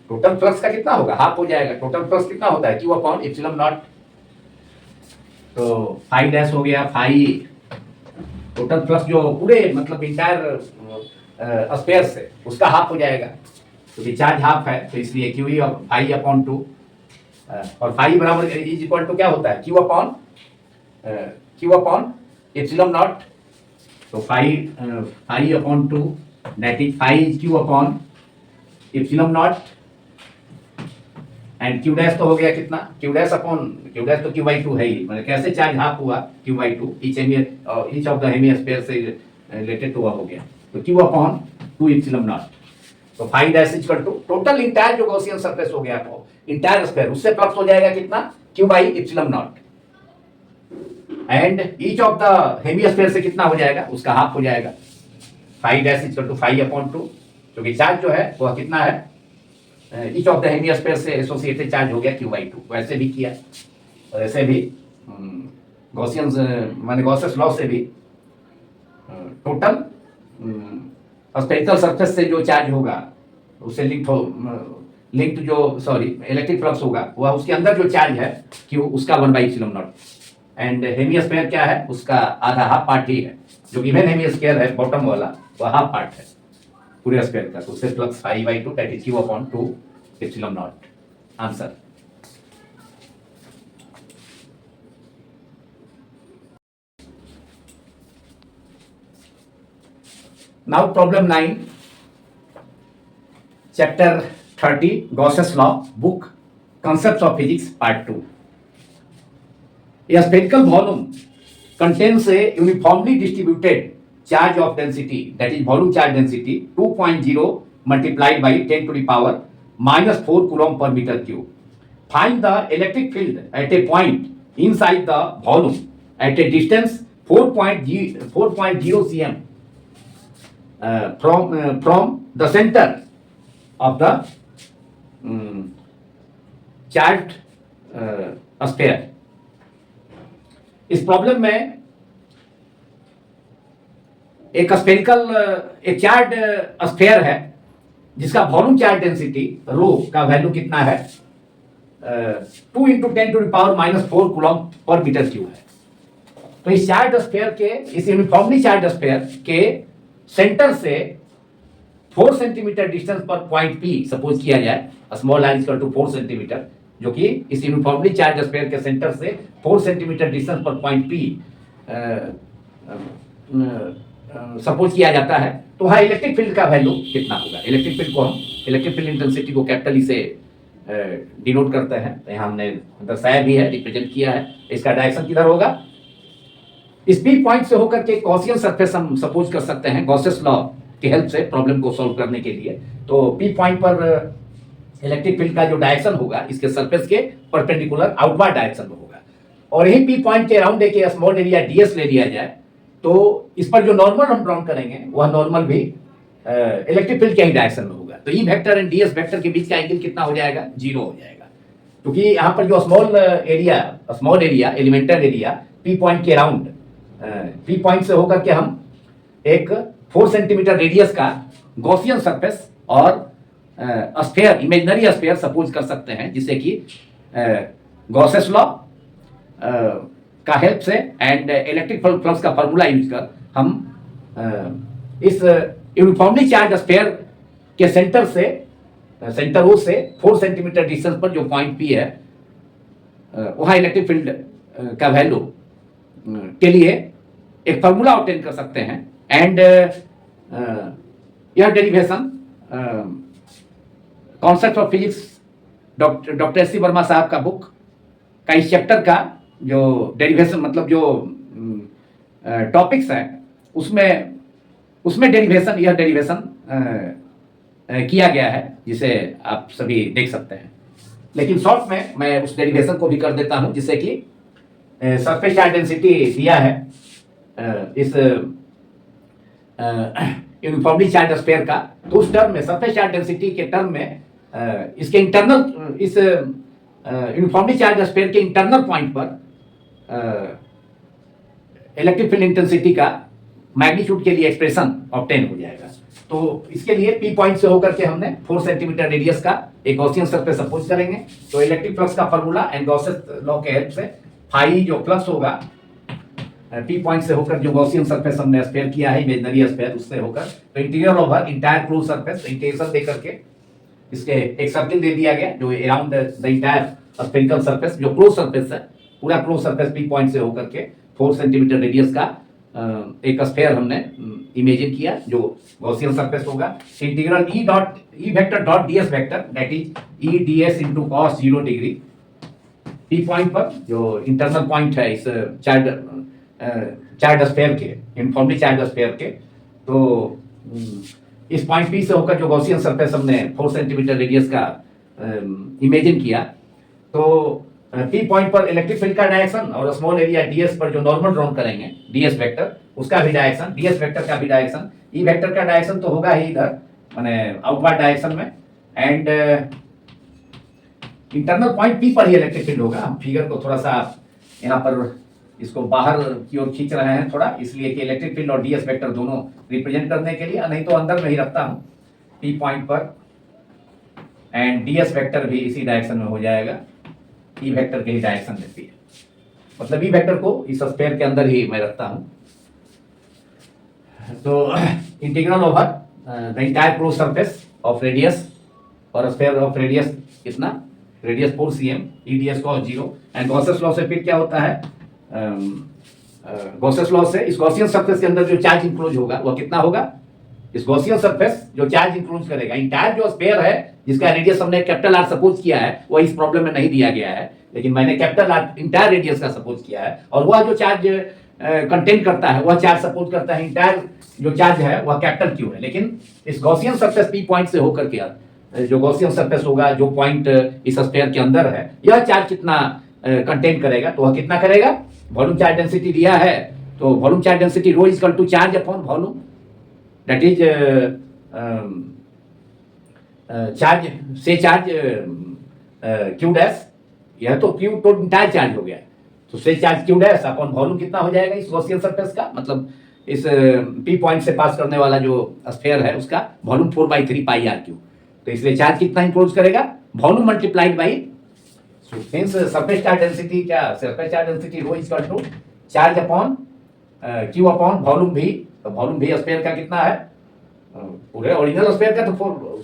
टोटल फ्लक्स का कितना होगा, हाफ हो जाएगा। टोटल फ्लक्स कितना होता है, क्यू अपॉन एप्सिलॉन नॉट। तो फाई डैश हो गया, फाई टोटल फ्लक्स जो पूरे मतलब इंटायर स्फीयर से उसका हाफ हो जाएगा, क्योंकि चार्ज हाफ है तो इसलिए क्यू ई फाई अपॉन 2, और फाई बराबर इज इक्वल टू क्या होता है, क्यू अपॉन एप्सिलॉन नॉट। तो phi upon 2 that is phi is Q upon epsilon naught, and Q dash तो हो गया कितना, क्यू डैश तो क्यू बाई 2 है ही, मतलब कैसे चार्ज हाफ हुआ Q by 2, each of the hemisphere से रिलेटेड हुआ हो गया, तो क्यू अपॉन 2 एप्सिलॉन नॉट। तो phi dash equal to total entire जो गॉसियन सरफेस हो गया तो इंटायर स्फीयर उससे फ्लक्स हो जाएगा कितना, Q by epsilon naught, and each of the hemisphere से कितना हो जाएगा, उसका हाफ हो जाएगा। Phi dash equal to phi upon 2, क्योंकि चार्ज जो है वह कितना है, ईच ऑफ द हेमिस्फीयर से एसोसिएटेड चार्ज हो गया क्यू बाई 2। वैसे भी किया और ऐसे भी गॉसियन माने गॉसेस लॉ से भी टोटल स्पेरिकल सरफेस से जो चार्ज होगा उससे लिंक्ड जो इलेक्ट्रिक फ्लक्स होगा वह उसके अंदर जो चार्ज है क्यू उसका 1/ε0, एंड हेमिस्फीयर क्या है, उसका आधा हाफ पार्ट ही है, जो गिवन हेमिस्फीयर है बॉटम वाला वह हाफ पार्ट है पूरे स्फीयर का, तो उससे flux phi by 2 that is Q upon 2 epsilon naught. Answer. Now problem 9, chapter 30 Gauss's law, book concepts of physics part 2। A spherical volume contains a uniformly distributed charge of density, that is volume charge density 2.0 multiplied by 10 to the power minus 4 coulomb per meter cube. Find the electric field at a point inside the volume at a distance 4.0 cm from the center of the charged sphere. इस problem में एक charge sphere है जिसका volume charge density रो का value कितना है, 2 × 10 to the power -4 coulomb पर metre cube है। तो इस चार्ज स्फीयर के, इस यूनिफॉर्मली चार्ज स्फीयर के सेंटर से 4 सेंटीमीटर डिस्टेंस पर पॉइंट पी सपोज किया जाए, small r equal to 4 centimetre, जो कि इस यूनिफॉर्मली चार्ज स्फीयर के सेंटर से 4 सेंटीमीटर डिस्टेंस पर पॉइंट पी सपोज किया जाता है, तो वहाँ इलेक्ट्रिक फील्ड का वैल्यू कितना होगा। इलेक्ट्रिक फील्ड को हम इलेक्ट्रिक फील्ड इंटेंसिटी को कैपिटल ई से डिनोट करते हैं, तो यहाँ हमने दर्शाया भी है, रिप्रेजेंट किया है। इसका डायरेक्शन किधर होगा, इस पी पॉइंट से होकर के गॉसियन सरफेस हम सपोज कर सकते हैं गॉसेस लॉ की हेल्प से प्रॉब्लम को सॉल्व करने के लिए। तो पी पॉइंट पर इलेक्ट्रिक फील्ड का जो डायरेक्शन होगा इसके सरफेस के परपेंडिकुलर आउटवर्ड डायरेक्शन में होगा, और यही पी पॉइंट के अराउंड एक स्मॉल एरिया डीएस ले लिया जाए, तो इस पर जो नॉर्मल हम ड्रॉ करेंगे वह नॉर्मल भी इलेक्ट्रिक फील्ड के ही डायरेक्शन में होगा। तो E vector and DS vector के बीच का एंगल कितना हो जाएगा, 0 हो जाएगा, क्योंकि यहाँ पर जो small area elemental area P point के अराउंड, पी पॉइंट से होकर के हम एक 4 सेंटीमीटर रेडियस का गॉसियन सरफेस और स्फीयर, इमेजिनरी स्फीयर सपोज कर सकते हैं, जिससे कि गॉसेस लॉ का हेल्प से एंड इलेक्ट्रिक फ्लक्स का फार्मूला यूज कर हम इस यूनिफॉर्मली चार्ज स्फीयर के सेंटर ओ से 4 सेंटीमीटर डिस्टेंस पर जो पॉइंट पी है वहाँ इलेक्ट्रिक फील्ड का वैल्यू के लिए एक फार्मूला ऑब्टेन कर सकते हैं। एंड यह derivation concept of physics doctor S C Verma साहब का बुक का इस चैप्टर का जो डेरिवेशन मतलब जो टॉपिक्स है उसमें डेरिवेशन, यह डेरिवेशन किया गया है, जिसे आप सभी देख सकते हैं। लेकिन शॉर्ट में मैं उस डेरिवेशन को भी कर देता हूं, जिससे कि सरफेस चार्ज डेंसिटी दिया है इस यूनिफॉर्मली चार्ज स्फीयर का, तो उस टर्म में सरफेस चार्ज डेंसिटी के टर्म में इसके इंटरनल, इस यूनिफॉर्मली चार्ज स्फीयर के इंटरनल पॉइंट पर इलेक्ट्रिक फील्ड इंटेंसिटी का मैग्नीट्यूड के लिए एक्सप्रेशन ऑब्टेन हो जाएगा। तो इसके लिए पी पॉइंट से होकर के हमने 4 सेंटीमीटर रेडियस का एक गॉसियन सरफेस सपोज करेंगे। तो इलेक्ट्रिक फ्लक्स का फॉर्मूला एंड गॉसेस लॉ के हेल्प से फाई जो फ्लक्स होगा पी पॉइंट से होकर जो गॉसियन सरफेस हमने स्फीयर किया है इमेजिनरी स्फीयर उससे होकर, तो interior over entire close surface integration दे करके इसके एक सर्किल दे दिया गया जो around the entire spherical surface जो क्लोज सरफेस है, पूरा क्लोज सरफेस पी पॉइंट से होकर के 4 सेंटीमीटर रेडियस का एक स्फीयर हमने इमेजिन किया जो गॉसियन सरफेस होगा। Integral E vector dot DS vector that is E DS into cos 0 degree P point पर जो इंटरनल पॉइंट है इस चार्ज स्फीयर के, यूनिफॉर्मली चार्ज स्फीयर के। तो इस पॉइंट पी से होकर जो गॉसियन सरफेस हमने 4 सेंटीमीटर रेडियस का इमेजिन किया, तो पी पॉइंट पर इलेक्ट्रिक फील्ड का डायरेक्शन और स्मॉल एरिया डीएस पर जो नॉर्मल ड्रॉन करेंगे डीएस वेक्टर उसका भी डायरेक्शन, डीएस वेक्टर का भी डायरेक्शन, ई वेक्टर का डायरेक्शन तो होगा ही इधर माने आउटवर्ड डायरेक्शन में, एंड इंटरनल पॉइंट पी पर ही इलेक्ट्रिक फील्ड होगा। हम फिगर को थोड़ा सा यहाँ पर इसको बाहर की ओर खींच रहे हैं थोड़ा, इसलिए कि इलेक्ट्रिक फील्ड और डीएस वेक्टर दोनों रिप्रेजेंट करने के लिए, नहीं तो अंदर में ही रखता हूँ पी पॉइंट पर, एंड डीएस वेक्टर भी इसी डायरेक्शन में हो जाएगा, ई वेक्टर के ही डायरेक्शन देती है, मतलब ई वेक्टर को इस स्फीयर के अंदर ही मैं रखता हूँ। तो integral over the entire close surface of radius और स्फीयर ऑफ रेडियस कितना, radius 4 cm E DS cos 0, and Gauss's law से फिर क्या होता है, गॉसेस लॉ से इस गॉसियन सरफेस के अंदर जो चार्ज इंक्लोज होगा वह कितना होगा, इस गॉसियन सरफेस जो चार्ज इंक्लोज करेगा, इंटायर जो स्फीयर है जिसका रेडियस हमने कैपिटल आर सपोज किया है वह इस प्रॉब्लम में नहीं दिया गया है, लेकिन मैंने कैपिटल आर इंटायर रेडियस का सपोज किया है, और वह जो चार्ज कंटेन करता है वह चार्ज सपोज करता है इंटायर जो चार्ज है वह कैपिटल क्यू है। लेकिन इस गॉसियन सरफेस पी पॉइंट से होकर के जो गॉसियन सरफेस होगा जो पॉइंट इस स्फीयर के अंदर है, यह चार्ज कितना कंटेन करेगा, तो वह कितना करेगा, वॉल्यूम चार्ज डेंसिटी दिया है, तो volume charge density rho is equal to charge upon volume, that is charge से चार्ज क्यू डैश, यह तो क्यू तो इंटायर चार्ज हो गया, तो से charge Q dash upon volume कितना हो जाएगा इस गॉसियन सरफेस का, मतलब इस पी पॉइंट से पास करने वाला जो स्फीयर है उसका वॉल्यूम 4/3 पाई आर क्यू, तो इसलिए चार्ज कितना इंक्लोज करेगा, volume multiplied by surface charge density, क्या surface charge density rho is equal to charge upon Q upon volume भी, तो वॉल्यूम भी स्फीयर का कितना है, पूरे ओरिजिनल स्फीयर का तो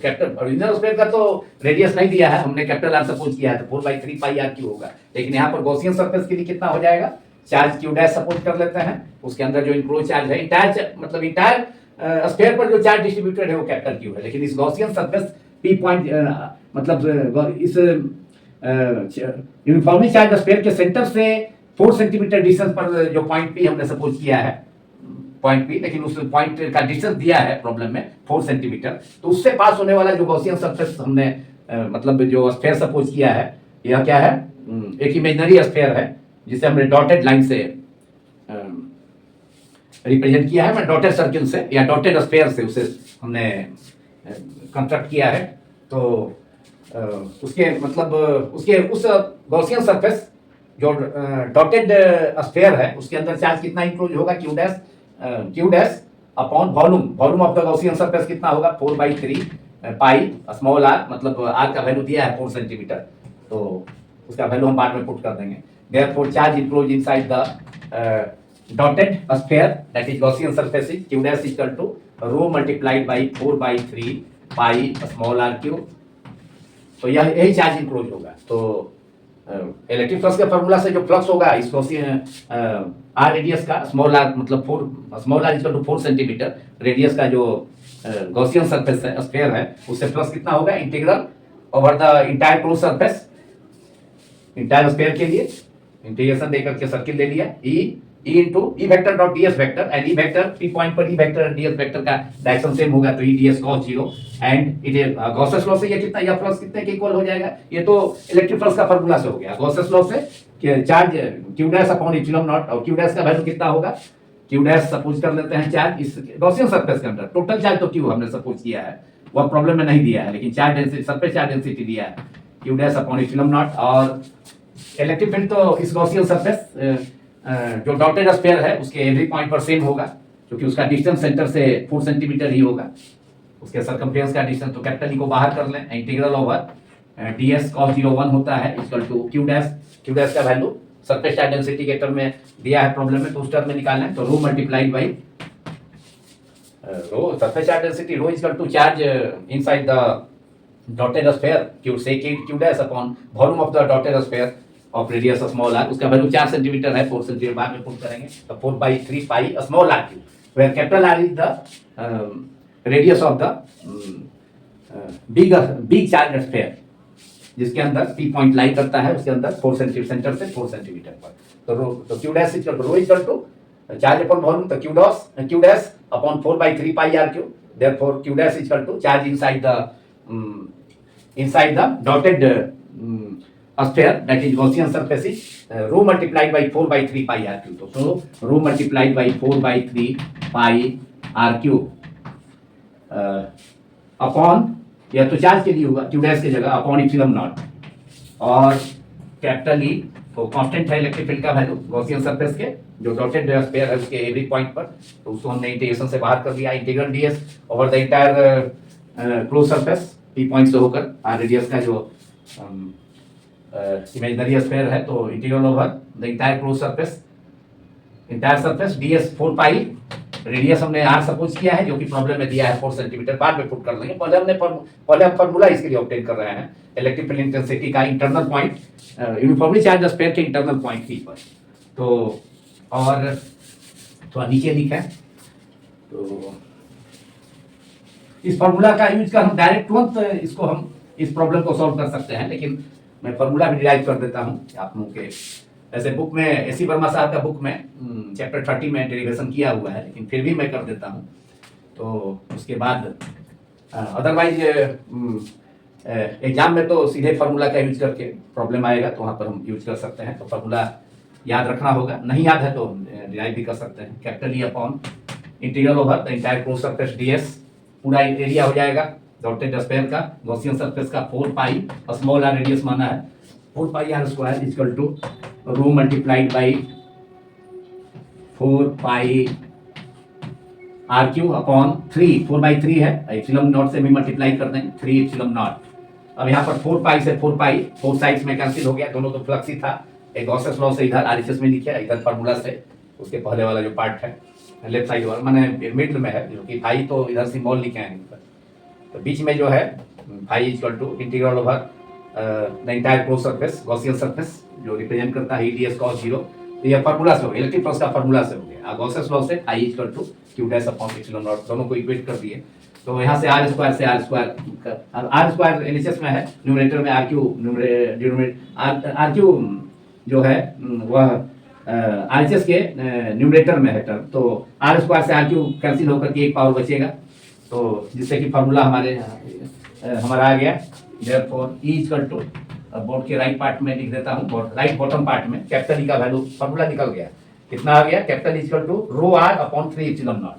कैपिटल ओरिजिनल स्फीयर का तो रेडियस नहीं दिया है, हमने कैपिटल आर सपोज किया है तो 4/3 पाई आर क्यू होगा, लेकिन यहाँ पर गॉसियन सरफेस के लिए कितना हो जाएगा, चार्ज क्यू डैश सपोज कर लेते हैं, उसके अंदर जो इंक्लोज चार्ज है इंटायर मतलब इंटायर स्फीयर पर जो चार्ज डिस्ट्रीब्यूटेड है वो कैपिटल क्यू है, लेकिन इस गॉसियन सरफेस पी पॉइंट मतलब इस यूनिफॉर्मली चार्ज स्फीयर के सेंटर से 4 सेंटीमीटर डिस्टेंस पर जो पॉइंट पी हमने सपोज किया है पॉइंट पी, लेकिन उस पॉइंट का डिस्टेंस दिया है प्रॉब्लम में 4 सेंटीमीटर, तो उससे पास होने वाला जो गॉसियन सरफेस हमने मतलब जो स्फीयर सपोज किया है, यह क्या है, एक इमेजिनरी स्फीयर है जिसे हमने डॉटेड लाइन से रिप्रेजेंट किया है, मैं डॉटेड सर्किल से या डॉटेड स्फीयर से उसे हमने कंस्ट्रक्ट किया है। तो उसके मतलब उसके उस गॉसियन सरफेस जो डॉटेड स्फीयर है उसके अंदर चार्ज कितना इंक्लूड होगा, Q dash upon volume of the Gaussian surface कितना होगा, 4/3 पाई स्मॉल आर, मतलब आर का वैल्यू दिया है 4 सेंटीमीटर, तो उसका वैल्यू हम बाद में पुट कर देंगे। Therefore, charge enclosed inside the dotted sphere, that is Gaussian surface, is q dash equal to rho multiplied by 4/3 pi small r cube। तो यही चार्ज इंक्लोज होगा। तो इलेक्ट्रिक फ्लक्स के फॉर्मूला से जो फ्लक्स होगा इस गॉसियन आर रेडियस का, स्मॉल आर मतलब 4 small R equal to 4 centimetre radius का जो गॉसियन सरफेस है स्फीयर है, उससे फ्लक्स कितना होगा, integral over the entire close surface, entire sphere के लिए इंटीग्रेशन देकर के सर्किल ले लिया, E into E vector dot DS vector, and E vector P point पर ई वेक्टर डीएस वेक्टर का डायरेक्शन सेम होगा, तो E DS cos 0, and it Gauss's law से ये कितना, यह फ्लक्स कितने के इक्वल हो जाएगा, ये तो इलेक्ट्रिक फ्लक्स का फार्मूला से हो गया, गॉसेस लॉ से कि charge Q dash upon epsilon not, और क्यू डैश का वैल्यू कितना होगा, क्यू डैश सपोज कर लेते हैं चार्ज इस गॉसियन सरफेस के अंदर, टोटल चार्ज तो क्यू हमने सपोज किया है, वह प्रॉब्लम में नहीं दिया है, लेकिन charge density surface charge density दिया है Q dash upon epsilon not, और इलेक्ट्रिक फील्ड तो इस गॉसियन सरफेस जो डॉटेड स्फीयर है उसके एवरी पॉइंट पर सेम होगा, क्योंकि उसका डिस्टेंस सेंटर से 4 सेंटीमीटर ही होगा, उसके सर्कमफ्रेंस का डिस्टेंस। तो कैपिटल ई को बाहर कर लें, इंटीग्रल ओवर ds cos 0 1 होता है इक्वल टू q डैश का वैल्यू सरफेस चार्ज डेंसिटी के टर्म में दिया है प्रॉब्लम में, तो उस टर्म में निकालना है। तो rho multiplied by rho surface charge density rho equal to charge inside the dotted sphere q से q dash upon volume of the dotted sphere of radius small r, उसका वैल्यू 4 सेंटीमीटर है, 4 centimetre बाद में put करेंगे, तो 4/3 pi small r cube, where capital R is the radius of the big charge sphere, जिसके अंदर P point लाई करता है, उसके अंदर 4 सेंटीमीटर सेंटर से 4 सेंटीमीटर पर। तो रो तो q dash equal to rho equal to charge upon volume, तो q dash upon 4/3 pi r cube, therefore q dash equal to charge inside the dotted sphere, that is Gaussian surface is rho multiplied by 4/3 pi r cube. So rho multiplied by 4/3 pi r cube upon, या तो charge के लिए होगा q dash की जगह upon epsilon not, और capital E तो constant है इलेक्ट्रिक फील्ड का वैल्यू गॉसियन सरफेस के जो डॉटेड स्फीयर है उसके एवरी पॉइंट पर, तो उसको हमने इंटीग्रेशन से बाहर कर दिया, integral ds over the entire close surface p point से होकर r रेडियस का जो इमेजिनरी स्फीयर है, तो integral over the entire close surface ds 4 pi, radius हमने r सपोज किया है जो कि प्रॉब्लम में दिया है 4 सेंटीमीटर, बाद में पुट कर लेंगे। पहले हम फार्मूला इसके लिए ऑब्टेन कर रहे हैं इलेक्ट्रिक फील्ड इंटेंसिटी का internal point uniformly charge sphere के इंटरनल पॉइंट p पर। तो और थोड़ा नीचे लिखा है, तो इस फार्मूला का यूज कर हम डायरेक्ट तुरंत इसको हम इस प्रॉब्लम को सॉल्व कर सकते हैं, लेकिन मैं फार्मूला भी डिराइव कर देता हूँ आप लोगों के। ऐसे बुक में एसी वर्मा साहब का बुक में चैप्टर 30 में डेरिवेशन किया हुआ है, लेकिन फिर भी मैं कर देता हूँ। तो उसके बाद अदरवाइज एग्जाम में तो सीधे फार्मूला का यूज करके प्रॉब्लम आएगा, तो वहाँ पर हम यूज कर सकते हैं। तो फार्मूला याद रखना होगा, नहीं याद है तो डिराइव भी कर सकते हैं। Capital E upon integral over the entire close surface ds, पूरा एरिया हो जाएगा डॉटेड स्फीयर का गॉसियन सरफेस का 4 पाई, स्मॉल r रेडियस माना है, 4 pi r square equal to rho multiplied by 4 pi r cube upon 3, 4/3 है, epsilon not से भी मल्टीप्लाई कर देंगे, 3 एप्सिलॉन नॉट। अब यहाँ पर 4 पाई से 4 पाई 4 साइड्स में कैंसिल हो गया, दोनों तो फ्लक्स ही था, एक गॉसेस लॉ से इधर RHS में लिखा, इधर फार्मूला से उसके पहले वाला जो पार्ट है लेफ्ट साइड वाला माने मिडल में है, जो कि फाई तो इधर सिंबल लिखे हैं, तो बीच में जो है phi equal to integral over the entire close surface Gaussian surface जो रिप्रेजेंट करता है ds cos 0। तो ये फार्मूला से हो गया, इलेक्ट्रिक फोर्स का फार्मूला से हो गया, गॉसेस लॉ से phi equal to q dash upon epsilon naught, दोनों को इक्वेट कर दिए। तो यहाँ से r स्क्वायर से r स्क्वायर LHS में है, न्यूमरेटर में r क्यूब जो है वह RHS के न्यूमरेटर में है टर्म, तो r स्क्वायर से r क्यूब कैंसिल होकर के एक पावर बचेगा, तो जिससे कि फार्मूला हमारा आ गया। Therefore E equal to, board के राइट पार्ट में लिख देता हूँ, राइट बॉटम पार्ट में कैपिटल ई का वैल्यू फार्मूला निकल गया, कितना आ गया, capital equal to rho r upon 3 epsilon naught,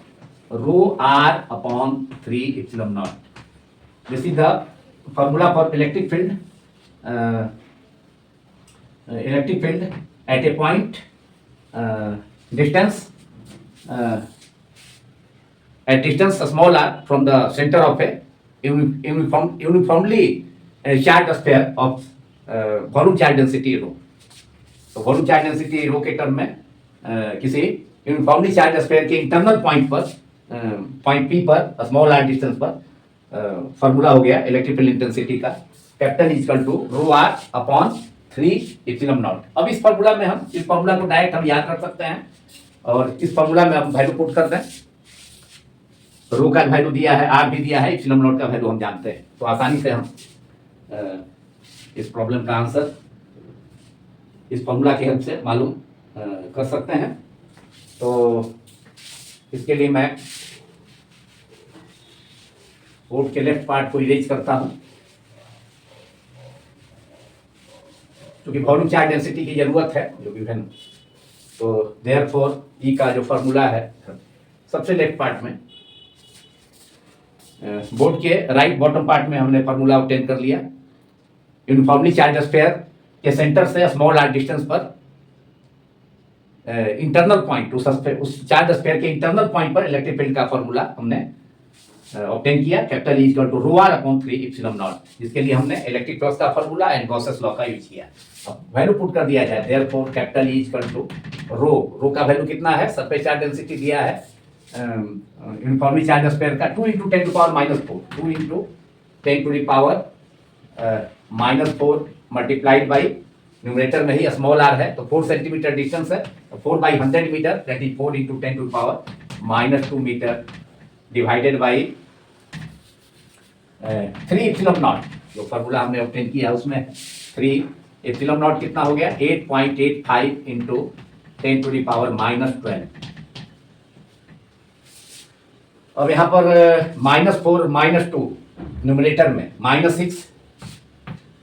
rho r upon 3 epsilon naught. This is the formula for electric field at a point distance at distance small r from the center of a uniformly charged sphere of volume charge density rho। तो volume charge density rho के term में किसी uniformly charge sphere के internal point पर point p पर small r distance पर formula हो गया इलेक्ट्रिक फील्ड इंटेंसिटी का, capital equal to rho r upon 3 epsilon naught. अब इस फार्मूला में हम इस फार्मूला को डायरेक्ट हम याद रख सकते हैं, और इस फार्मूला में हम वैल्यू पुट कर दें, रो का वैल्यू दिया है, r भी दिया है, एप्सिलॉन नॉट का वैल्यू हम जानते हैं, तो आसानी से हम इस प्रॉब्लम का आंसर इस फार्मूला की हेल्प से मालूम कर सकते हैं। तो इसके लिए मैं बोर्ड के लेफ्ट पार्ट को इरेज करता हूं, क्योंकि वॉल्यूम चार्ज डेंसिटी की जरूरत है जो विभिन्न, तो देयरफॉर ई का जो फार्मूला है सबसे लेफ्ट पार्ट में, बोर्ड के राइट बॉटम पार्ट में हमने फार्मूला ऑब्टेन कर लिया। यूनिफॉर्मली चार्ज स्फीयर के सेंटर से स्मॉल आर डिस्टेंस पर इंटरनल पॉइंट उस चार्ज स्फीयर के इंटरनल पॉइंट पर इलेक्ट्रिक फील्ड का फॉर्मूला हमने ऑब्टेन किया, capital E equal to rho R upon 3 epsilon naught, जिसके लिए हमने इलेक्ट्रिक फ्लक्स का फॉर्मूला एंड गॉसेस लॉ का यूज किया। अब वैल्यू पुट कर दिया जाए, therefore capital E equal to rho का वैल्यू कितना है, सरफेस चार्ज डेंसिटी दिया है यूनिफॉर्मली चार्ज स्फीयर का 2 × 10⁻⁴, 2 × 10⁻⁻4 मल्टीप्लाइड बाई न्यूमरेटर में ही स्मॉल आर है तो 4 सेंटीमीटर डिस्टेंस है, तो 4/100 metre, that is 4 × 10⁻⁻2 metre divided by 3 epsilon naught, जो फॉर्मूला हमने ऑब्टेन किया उसमें 3 एप्सिलॉन नॉट कितना हो गया 8.85 × 10⁻⁻12। अब यहाँ पर -4 -2 न्यूमरेटर में -6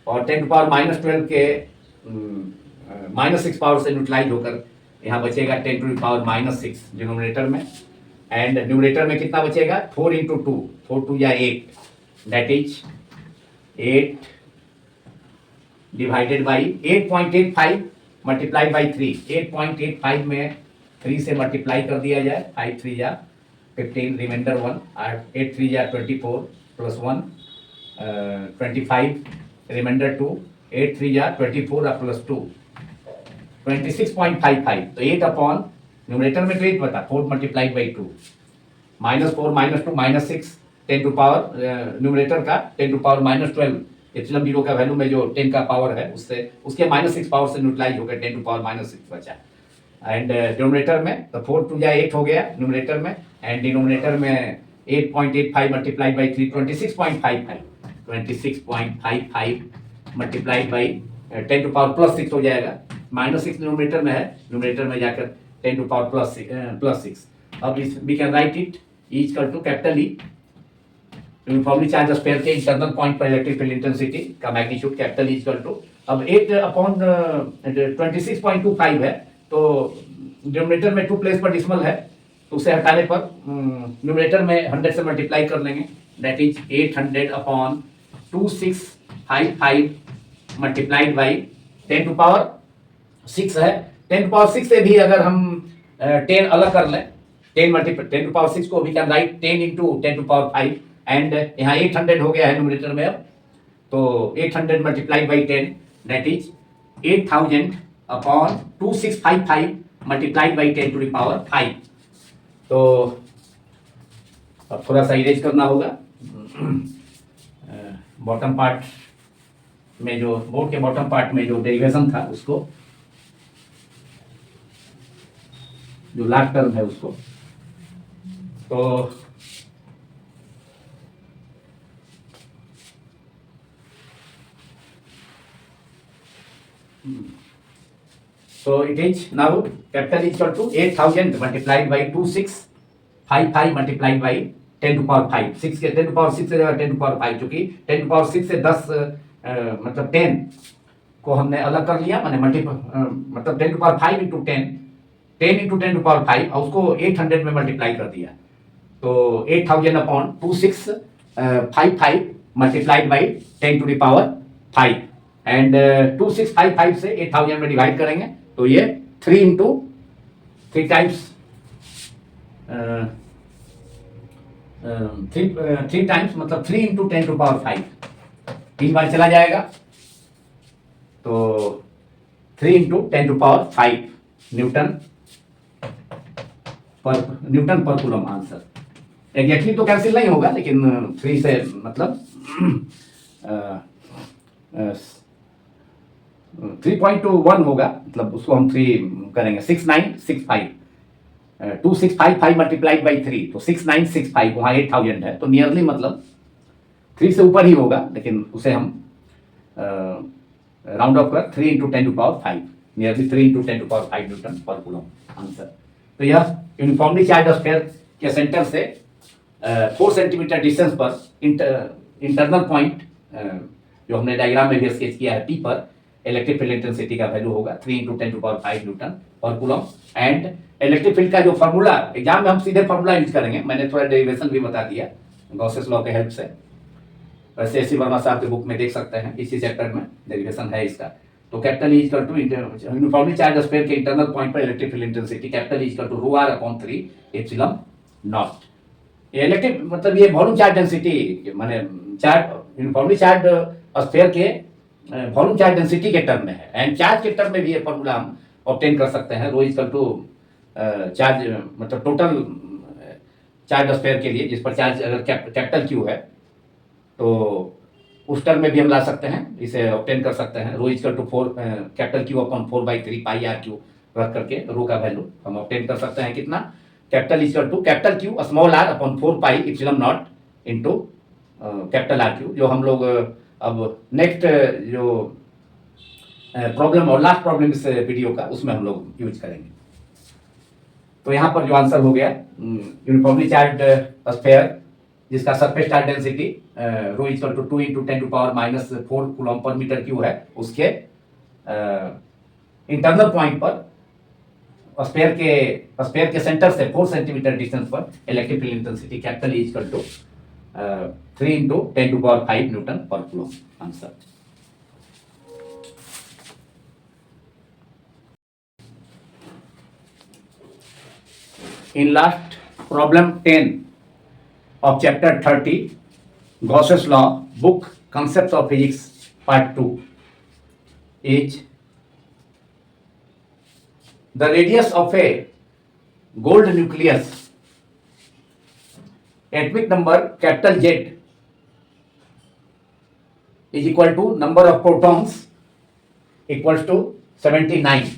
और 10⁻⁻12 के -6 पावर से न्यूट्रलाइज होकर यहाँ बचेगा 10⁻⁻6 डिनोमिनेटर में, एंड न्यूमरेटर में कितना बचेगा 4 × 2, 4 2 या 8, that is 8 divided by 8.85 multiplied by 3, 8.85 में 3 से मल्टीप्लाई कर दिया जाए, 5 3 या 15 रिमाइंडर 1, 8 3 या 24 प्लस 1 25 रिमाइंडर 2, 8 3 या 24 प्लस 2 26.55, तो 8 अपॉन न्यूमरेटर में तो 8 बता 4 multiplied by 2, -4 -2 -6 10 to power numerator का 10 टू पावर -12 एप्सिलॉन 0 का वैल्यू में जो 10 का पावर है उससे उसके -6 पावर से न्यूट्रलाइज होकर 10 टू पावर -6 बचा, एंड डिनोमिनेटर में तो 4 2 या 8 हो गया न्यूमरेटर में, एंड डिनोमिनेटर में 8.85 multiplied by 3 26.55 multiplied by 10 to power +6 हो जाएगा, -6 न्यूमरेटर में है, न्यूमरेटर में जाकर 10 टू पावर +6। अब इस we can write it equal to capital E uniformly charge sphere के इंटरनल पॉइंट पर इलेक्ट्रिक फील्ड इंटेंसिटी का magnitude capital E equal to, अब 8/26.25 है तो डिनोमिनेटर में 2 प्लेस पर डिसिमल है तो उसे हटाने पर न्यूमरेटर में 100 से मल्टीप्लाई कर लेंगे, that is 800/2655 multiplied by 10 to power 6 है, 10 टू पावर 6 से भी अगर हम 10 अलग कर लें, 10 टू पावर 6 को we can write 10 × 10 to power 5, and यहाँ 800 हो गया है न्यूमरेटर में, अब तो 800 multiplied by 10 that is 8000/2655 multiplied by 10 to the power 5। तो अब थोड़ा सा इरेज करना होगा बॉटम पार्ट में, जो बोर्ड के बॉटम पार्ट में जो डेरिवेशन था उसको, जो लास्ट टर्म है उसको, तो so it is now capital is equal to 8000 multiplied by 2655 multiplied by 10 to power 5, 6 के 10 to power 6 से 10 to power 5, चूंकि 10 to power 6 से 10 मतलब 10 को हमने अलग कर लिया, माने मतलब 10 to power 5 × 10 × 10 to power 5 और उसको 800 में मल्टीप्लाई कर दिया, तो 8000/2655 multiplied by 10 to the power 5, and 2655 से 8000 में डिवाइड करेंगे तो ये 3 टाइम्स 3 टाइम्स मतलब 3 × 10 टू पावर 5 3 बार चला जाएगा, तो 3 × 10 टू पावर 5 न्यूटन पर कूलम आंसर। एग्जैक्टली तो कैंसिल नहीं होगा, लेकिन 3 से मतलब 3.1 होगा, मतलब उसको हम 3 करेंगे 6965 2655 मल्टीप्लाइड बाई 3, तो 6965, वहाँ 8000 है तो नियरली मतलब 3 से ऊपर ही होगा, लेकिन उसे हम राउंड ऑफ कर 3 × 10 to power 5, nearly 3 × 10 to power 5 newton पर कूलम आंसर। तो यह यूनिफॉर्मली चार्ज स्फीयर के सेंटर से 4 सेंटीमीटर डिस्टेंस पर इंटरनल पॉइंट जो हमने डायग्राम में भी स्केच किया है P पर इलेक्ट्रिक फील्ड इंटेंसिटी का वैल्यू होगा 3 × 10 टू पावर 5 न्यूटन पर कूलम, एंड इलेक्ट्रिक फील्ड का जो फार्मूला एग्जाम में हम सीधे फार्मूला यूज करेंगे, मैंने थोड़ा डेरिवेशन भी बता दिया गॉसेस लॉ के हेल्प से, वैसे एसी वर्मा साहब के बुक में देख सकते हैं, इसी चैप्टर में डेरिवेशन है इसका। तो capital is equal to uniformly charge sphere के इंटरनल पॉइंट पर electric field intensity capital is equal to rho R upon 3 epsilon naught. ये इलेक्ट्रिक मतलब ये वॉल्यूम चार्ज डेंसिटी माने चार्ज यूनिफॉर्मली चार्ज स्फीयर के वॉल्यूम चार्ज डेंसिटी के term में है, एंड चार्ज के टर्म में भी ये फॉर्मूला हम ऑब्टेन कर सकते हैं। रो इज इक्वल टू चार्ज मतलब टोटल चार्ज स्फीयर के लिए जिस पर चार्ज अगर कैपिटल क्यू है तो उस टर्म में भी हम ला सकते हैं, इसे ऑब्टेन कर सकते हैं। Rho equal to 4 capital Q upon 4/3 pi R cube रख करके रो का वैल्यू हम ऑब्टेन कर सकते हैं कितना, capital equal to capital Q small R upon 4 pi epsilon naught into capital R Q. जो हम लोग अब नेक्स्ट जो प्रॉब्लम और लास्ट प्रॉब्लम इस वीडियो का उसमें हम लोग यूज करेंगे। तो यहाँ पर जो आंसर हो गया यूनिफॉर्मली चार्ज स्फीयर जिसका surface charge density rho equal to 2 × 10⁻⁻4 coulomb पर मीटर क्यूब है, उसके इंटरनल पॉइंट पर स्फीयर के सेंटर से 4 सेंटीमीटर डिस्टेंस पर electric field intensity capital is equal to 3 × 10⁵ newton पर coulomb. Answer. In last problem 10 of chapter 30 Gauss's law book concepts of physics part 2 is the radius of a gold nucleus atomic number capital Z is equal to number of protons equals to 79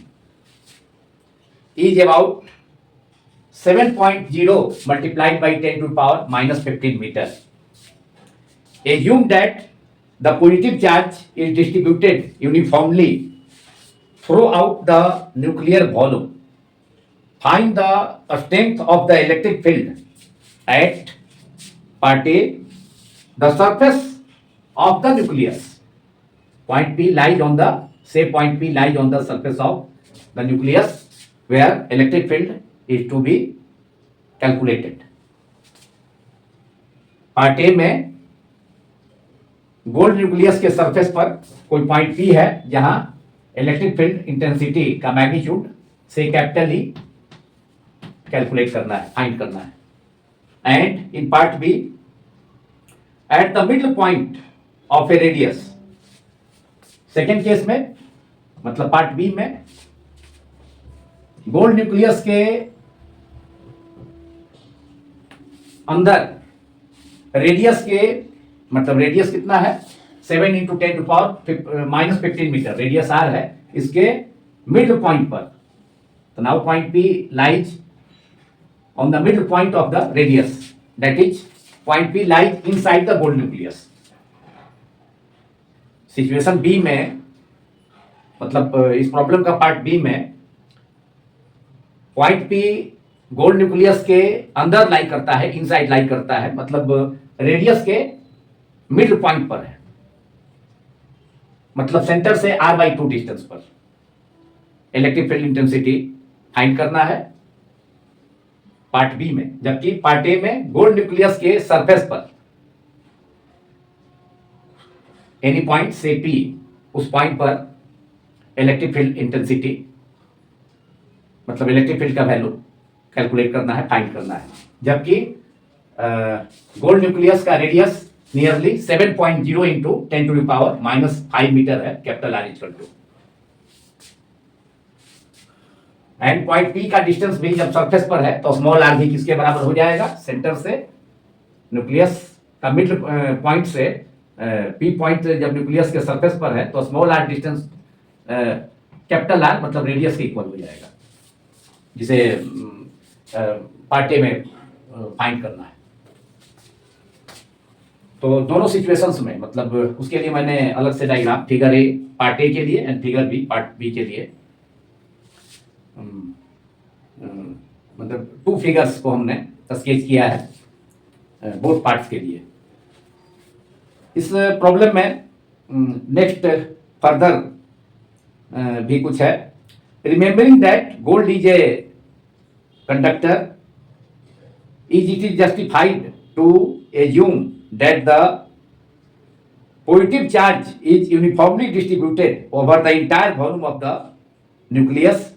is about 7.0 multiplied by 10⁻⁻15 meter. Assume that the positive charge is distributed uniformly throughout the nuclear volume. Find the strength of the electric field at part A, the surface of the nucleus. Point P lies on the surface of the nucleus where electric field is to be calculated. Part A में gold nucleus के surface पर कोई point P है जहां electric field intensity का magnitude से capital E calculate करना है, फाइंड करना है। And in part B at the middle point of a radius, second case में मतलब पार्ट बी में गोल्ड न्यूक्लियस के अंदर रेडियस के मतलब रेडियस कितना है 7 × 10⁻⁻15 मीटर रेडियस आर है, इसके मिड पॉइंट पर। तो now point P lies on the mid point of the radius, that is point P lies inside the gold nucleus. Situation B में मतलब इस प्रॉब्लम का पार्ट बी में पॉइंट पी गोल्ड न्यूक्लियस के अंदर लाई करता है, इनसाइड लाई करता है, मतलब रेडियस के मिड पॉइंट पर है, मतलब सेंटर से r/2 डिस्टेंस पर इलेक्ट्रिक फील्ड इंटेंसिटी फाइंड करना है पार्ट बी में। जबकि पार्ट ए में गोल्ड न्यूक्लियस के सरफेस पर एनी पॉइंट से पी, उस पॉइंट पर इलेक्ट्रिक फील्ड इंटेंसिटी मतलब इलेक्ट्रिक फील्ड का वैल्यू कैलकुलेट करना है, फाइंड करना है। जबकि गोल्ड न्यूक्लियस का रेडियस नियरली 7.0 × 10⁻⁻5 मीटर है, capital R equal to. And point P का डिस्टेंस भी जब सरफेस पर है तो स्मॉल आर भी किसके बराबर हो जाएगा, सेंटर से न्यूक्लियस का मिड पॉइंट से पी पॉइंट जब न्यूक्लियस के सरफेस पर है तो small R distance capital R मतलब रेडियस के इक्वल हो जाएगा, जिसे पार्ट ए में फाइंड करना है। तो दोनों सिचुएशंस में मतलब उसके लिए मैंने अलग से diagram figure A part A के लिए and figure B part B के लिए मतलब 2 फिगर्स को हमने स्केच किया है बोथ पार्ट्स के लिए। इस प्रॉब्लम में नेक्स्ट फर्दर भी कुछ है। Remembering that gold is a conductor, it is justified to assume that the positive charge is uniformly distributed over the entire volume of the nucleus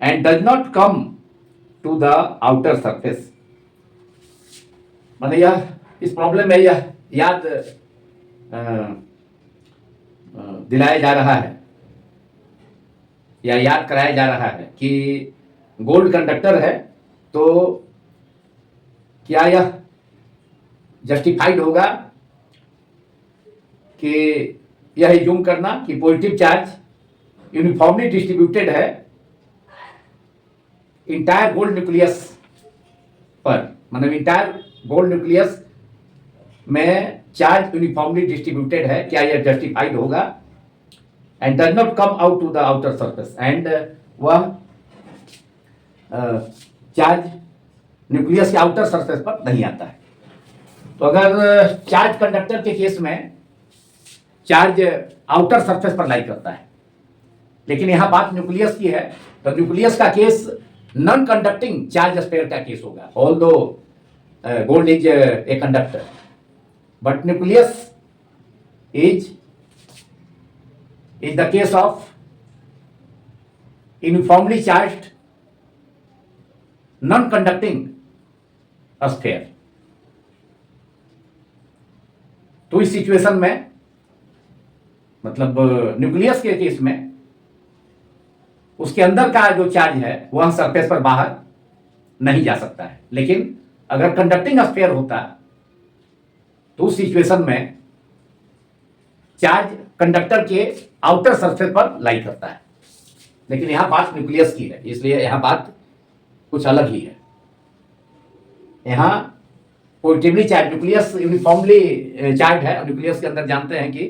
and does not come to the outer surface. मतलब यह इस problem में यह याद दिलाया जा रहा है या याद कराया जा रहा है कि गोल्ड कंडक्टर है, तो क्या यह जस्टिफाइड होगा कि यह एज्यूम करना कि पॉजिटिव चार्ज यूनिफॉर्मली डिस्ट्रीब्यूटेड है इंटायर गोल्ड न्यूक्लियस पर, मतलब इंटायर गोल्ड न्यूक्लियस में चार्ज यूनिफॉर्मली डिस्ट्रीब्यूटेड है, क्या यह जस्टिफाइड होगा? And does not come out to the outer surface, and वह चार्ज न्यूक्लियस के आउटर सरफेस पर नहीं आता है। तो अगर चार्ज कंडक्टर के केस में चार्ज आउटर सरफेस पर लाई करता है, लेकिन यहां बात न्यूक्लियस की है, तो न्यूक्लियस का case non conducting charge sphere का केस होगा, although gold is a conductor, but nucleus is the case of uniformly charged non conducting sphere. तो इस सिचुएशन में मतलब न्यूक्लियस के केस में उसके अंदर का जो चार्ज है वह सरफेस पर बाहर नहीं जा सकता है, लेकिन अगर कंडक्टिंग स्फीयर होता तो उस सिचुएशन में चार्ज कंडक्टर के आउटर सरफेस पर लाई करता है। लेकिन यहां बात न्यूक्लियस की है, इसलिए यहां बात कुछ अलग ही है। यहां positively charge nucleus uniformly charge है, और न्यूक्लियस के अंदर जानते हैं कि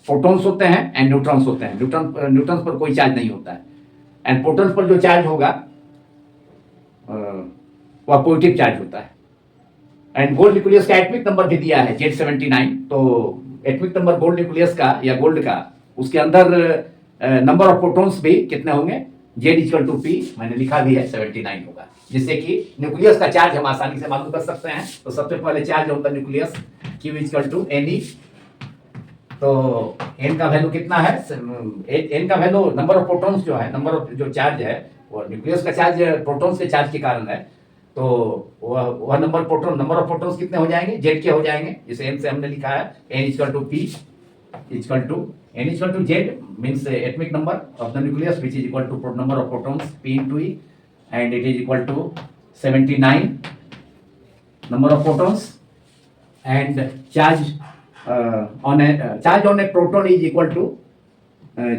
प्रोटॉन्स होते हैं एंड न्यूट्रॉन्स होते हैं। न्यूट्रॉन्स पर कोई चार्ज नहीं होता है, एंड प्रोटॉन्स पर जो चार्ज होगा वह पॉजिटिव चार्ज होता है। एंड गोल्ड न्यूक्लियस का एटॉमिक नंबर भी दिया है Z79, तो एटॉमिक नंबर गोल्ड न्यूक्लियस का या गोल्ड का, उसके अंदर नंबर ऑफ प्रोटॉन्स भी कितने होंगे, Z=P, मैंने लिखा भी है 79 होगा, जिससे कि न्यूक्लियस का चार्ज हम आसानी से मालूम कर सकते हैं। तो सबसे पहले charge on the nucleus Q=Ne, तो n का वैल्यू कितना है, n का वैल्यू नंबर ऑफ प्रोटॉन्स जो है, नंबर ऑफ जो चार्ज है वो न्यूक्लियस का चार्ज प्रोटॉन्स के चार्ज के कारण है, तो वह नंबर ऑफ प्रोटॉन्स कितने हो जाएंगे, Z के हो जाएंगे, जिसे n से हमने लिखा है N=P N=Z means atomic number of the nucleus, which is equal to number of protons P into E, and it is equal to 79 number of protons, and charge on a proton is equal to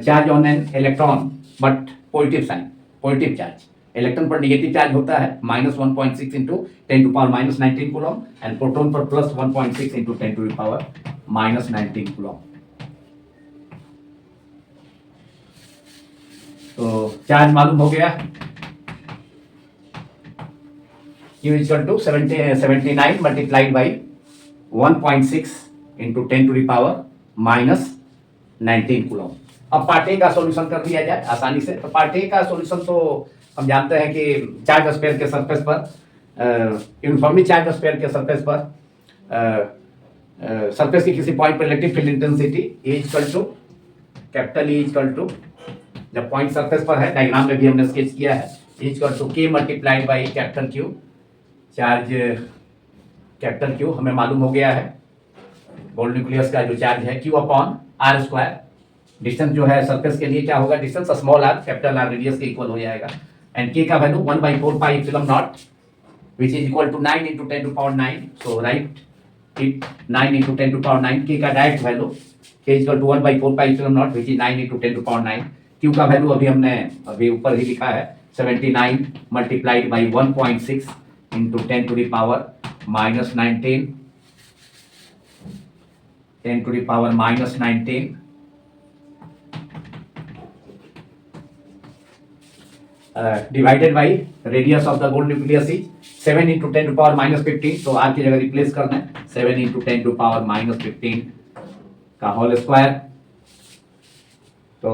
charge on an electron, but positive sign, positive charge। Electron पर negative charge होता है -1.6 into 10⁻⁻19 coulomb, and proton पर +1.6 into 10⁻⁻19 coulomb. तो charge मालूम हो गया, Q=79 multiplied by 1.6 into 10⁻⁻19 coulomb. अब part A का सॉल्यूशन कर दिया जाए आसानी से। तो पार्ट ए का सॉल्यूशन तो हम जानते हैं कि चार्ज स्फीयर के सरफेस पर, यूनिफॉर्मली चार्ज स्फीयर के सरफेस पर, सरफेस के किसी पॉइंट पर इलेक्ट्रिक फील्ड इंटेंसिटी E=, जब पॉइंट सरफेस पर है, डायग्राम में भी हमने स्केच किया है, K multiplied by Q। Charge Q हमें मालूम हो गया है, गोल्ड न्यूक्लियस का जो चार्ज है Q/r²। डिस्टेंस जो है सरफेस के लिए क्या होगा, distance small r capital R radius के इक्वल हो जाएगा, एंड K का value 1/4πε0, which is equal to 9 into 10⁻⁹। So write it 9 into 10⁻⁹। K का direct value K=1/4πε0, which is 9 into 10⁻⁹। Q का वैल्यू अभी ऊपर ही लिखा है 79 multiplied by 1.6 into 10⁻⁻19 divided by radius of the gold nucleus is 7 into 10⁻⁻15। तो r की जगह रिप्लेस करना है 7 इंटू 10⁻⁻15 का होल स्क्वायर। तो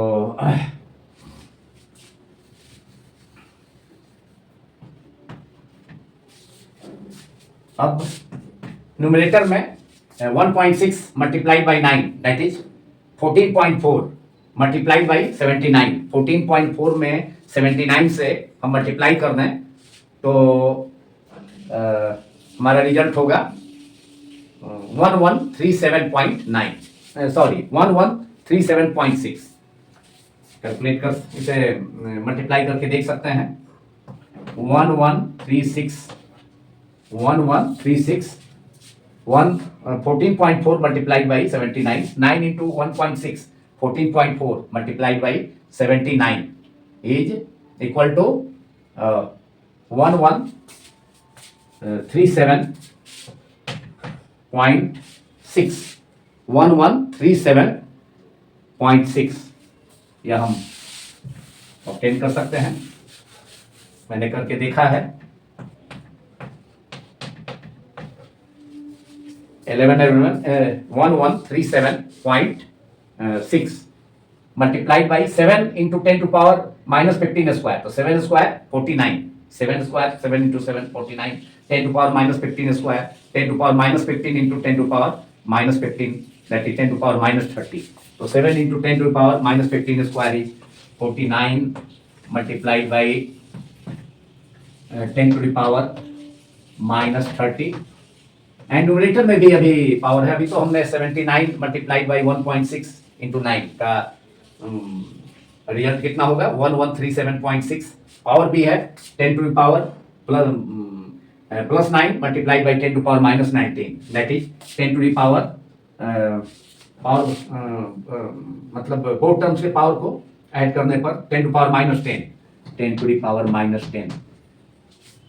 अब न्यूमरेटर में 1.6 multiplied by 9 that is 14.4 multiplied by 79। 14.4 में 79 से हम मल्टीप्लाई कर दें तो हमारा रिजल्ट होगा 1137.9 सॉरी 1137.6। कैलकुलेट कर इसे मल्टीप्लाई करके देख सकते हैं 1136 14.4 multiplied by 79 9 into 1.6 14.4 multiplied by 79 is equal to 1137.6 1137.6 यह हम ऑब्टेन कर सकते हैं। मैंने करके देखा है 1137.6 multiplied by 7 into 10 to power minus 15 square तो 7 square 49 7 square 7 into 7 49 10 to power minus 15 square 10 to power minus 15 into 10 to power minus 15 that is 10 to power minus 30 so 7 into 10 to the power minus 15 square is 49 multiplied by 10 to the power minus 30 and numerator में भी अभी power है। अभी तो हमने 79 multiplied by 1.6 into 9 का result कितना होगा 1137.6। पावर भी है 10 to the power plus 9 multiplied by 10 to power minus 19 that is 10 to the power power मतलब फोर टर्म्स के पावर को ऐड करने पर 10 to power minus 10 to the power minus 10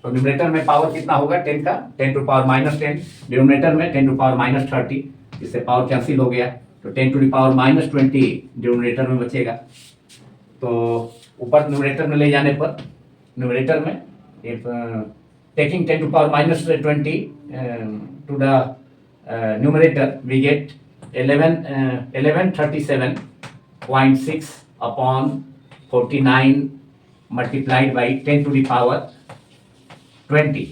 तो न्यूमरेटर में पावर कितना होगा 10 का 10 टू पावर माइनस 10 डिनोमिनेटर में 10 टू पावर माइनस 30 इससे पावर कैंसिल हो गया तो 10 to the power minus 20 denominator में बचेगा। तो ऊपर न्यूमरेटर में ले जाने पर न्यूमरेटर में taking 10 to power minus 20 to the numerator we get 1137.6 upon 49 multiplied by 10 to the power 20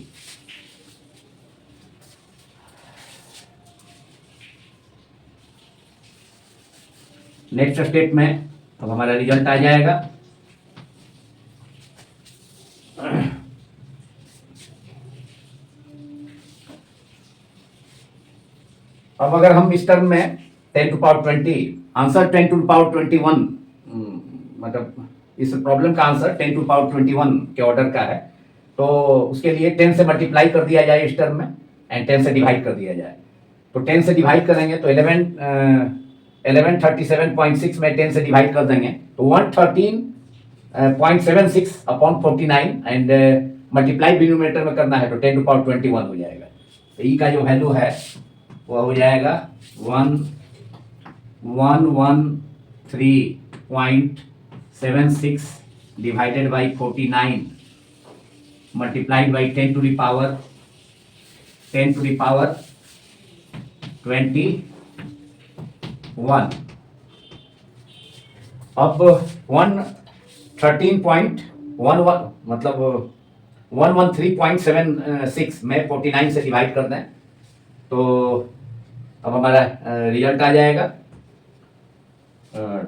next step में अब हमारा रिजल्ट आ जाएगा अब अगर हम इस टर्म में 10 to power 20 answer 10 to power 21 मतलब इस प्रॉब्लम का आंसर 10 टू पावर 21 के ऑर्डर का है तो उसके लिए 10 से मल्टीप्लाई कर दिया जाए इस टर्म में एंड 10 से डिवाइड कर दिया जाए। तो 10 से डिवाइड करेंगे तो 1137.6 में 10 से डिवाइड कर देंगे तो 113.76 अपॉन 49 एंड मल्टीप्लाई डिनोमिनेटर में करना है तो 10 टू पावर 21 हो जाएगा। तो ई का जो वैल्यू है वह हो जाएगा 1113.76 divided by 49 multiplied by 10 to the power 21 अब 113.11 मतलब 113.76 में 49 से डिवाइड कर दें तो अब हमारा रिजल्ट आ जाएगा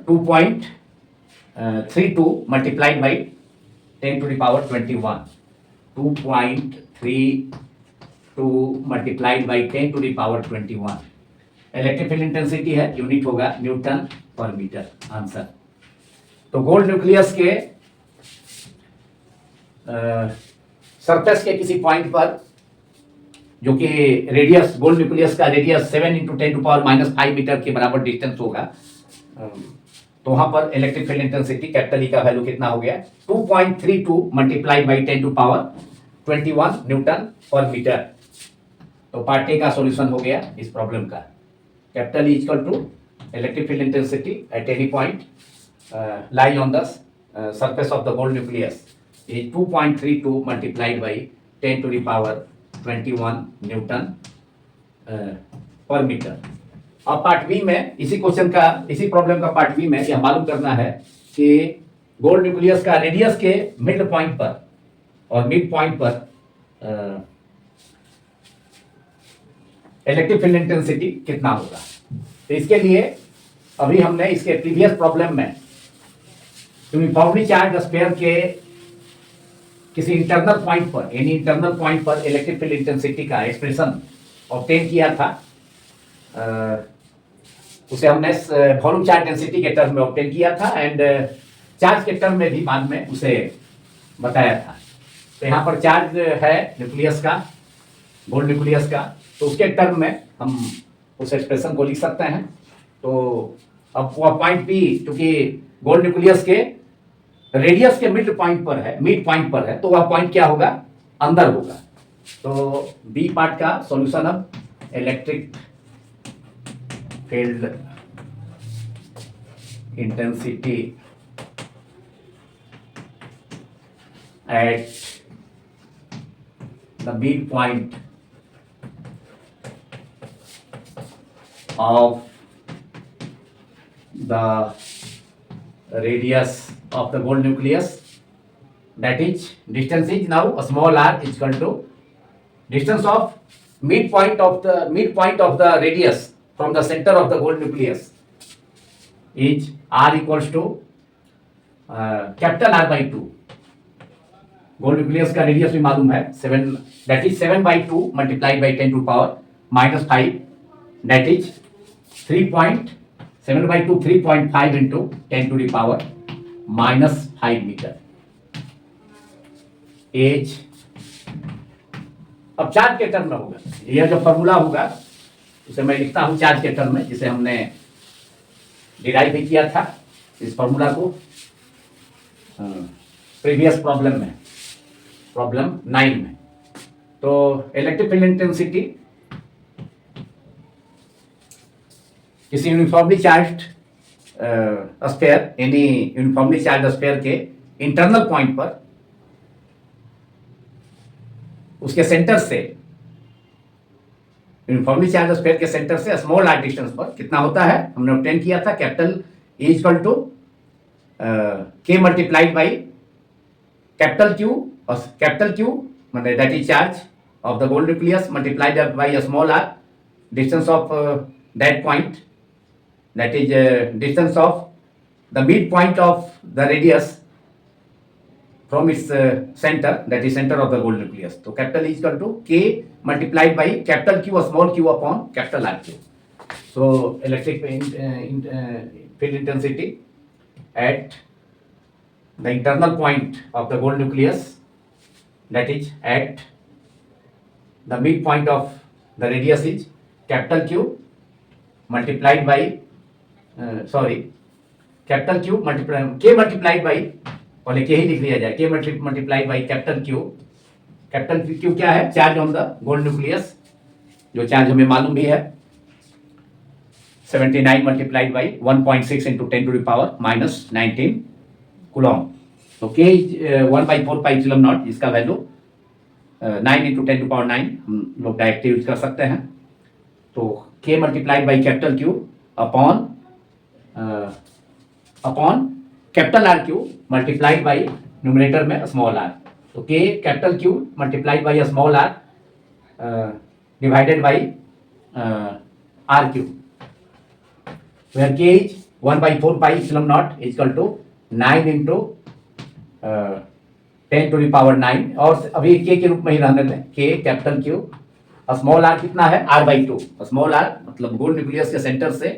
2.32 multiplied by 10 to the power 21 2.32 multiplied by 10 to the power 21 electric field intensity है यूनिट होगा न्यूटन पर मीटर आंसर। तो गोल्ड न्यूक्लियस के सरफेस के किसी पॉइंट पर जो कि रेडियस गोल्ड न्यूक्लियस का radius 7 into 10 to power minus 5 metre के बराबर डिस्टेंस होगा तो वहां पर electric field intensity capital E का वैल्यू कितना हो गया 2.32 multiplied by 10 to power 21 newton per metre. तो पार्ट ए का सॉल्यूशन हो गया इस प्रॉब्लम का। Capital E equal to electric field intensity at any point lie on the surface of the gold nucleus is 2.32 multiplied by 10 to the power 21 newton per metre. अब part B में इसी question का इसी problem का part B में यह मालूम करना है कि गोल्ड न्यूक्लियस का रेडियस के मिड पॉइंट पर और मिड पॉइंट पर इलेक्ट्रिक फील्ड इंटेंसिटी कितना होगा। तो इसके लिए अभी हमने इसके प्रीवियस प्रॉब्लम में यूनिफॉर्मली चार्ज स्फीयर के किसी इंटरनल पॉइंट पर, यानी इंटरनल पॉइंट पर इलेक्ट्रिक फील्ड इंटेंसिटी का एक्सप्रेशन ऑब्टेन किया था। उसे हमने वॉल्यूम चार्ज डेंसिटी के टर्म में ऑब्टेन किया था एंड चार्ज के टर्म में भी बाद में उसे बताया था। तो यहाँ पर चार्ज है न्यूक्लियस का, गोल्ड न्यूक्लियस का, तो उसके टर्म में हम उस एक्सप्रेशन को लिख सकते हैं। तो अब वह पॉइंट बी, क्योंकि गोल्ड न्यूक्लियस के रेडियस के मिड पॉइंट पर है, तो वह पॉइंट क्या होगा, अंदर होगा। तो बी पार्ट का सॉल्यूशन अब electric field intensity at the mid point of the radius of the gold nucleus, that is distance is now a small r is equal to distance of midpoint of the radius from the center of the gold nucleus is r equals to capital R by 2. Gold nucleus का radius भी मालूम है 7, that is 7/2 multiplied by 10 to power minus 5, that is 3.7/2 3.5 into 10 to the power minus 5 metre as. अब charge के term में होगा, यह जो फॉर्मूला होगा उसे मैं लिखता हूं चार्ज के टर्म में, जिसे हमने डिराइव भी किया था इस फॉर्मूला को प्रीवियस प्रॉब्लम में, प्रॉब्लम 9 में। तो इलेक्ट्रिक फील्ड इंटेंसिटी किसी यूनिफॉर्मली चार्ज्ड स्फीयर, यानी यूनिफॉर्मली चार्ज स्फीयर के इंटरनल पॉइंट पर, उसके सेंटर से, यूनिफॉर्मली चार्ज स्फीयर के सेंटर से स्मॉल आर डिस्टेंस पर कितना होता है, हमने ऑब्टेन किया था capital E equal to K multiplied by capital Q, और कैपिटल Q मतलब that is charge of the gold nucleus multiplied by a small R, distance of that point, that is distance of the midpoint of the radius from its center, that is center of the gold nucleus. So capital E is equal to K multiplied by capital Q or small q upon capital R Q. So electric field intensity at the internal point of the gold nucleus, that is at the midpoint of the radius, is capital Q multiplied by capital Q multiply K multiplied by, पहले K ही लिख लिया जाए, K multiplied by capital Q। Capital Q क्या है, charge on the gold nucleus, जो charge हमें मालूम भी है 79 multiplied by 1.6 into 10 to the power minus 19 coulomb. तो K 1/4 पाई एप्सिलॉन नॉट, इसका वैल्यू 9 इंटू 10 टू पावर 9 हम लोग डायरेक्ट यूज कर सकते हैं। तो K multiplied by capital Q upon capital R Q multiplied by numerator में स्मॉल r, तो K capital Q multiplied by small r divided by R Q, where K is 1/4 pi epsilon naught is equal to 9 into 10 to the power 9, और अभी K के रूप में ही रहने दें, K capital Q, small r कितना है R/2, स्मॉल r मतलब गोल्ड न्यूक्लियस के सेंटर से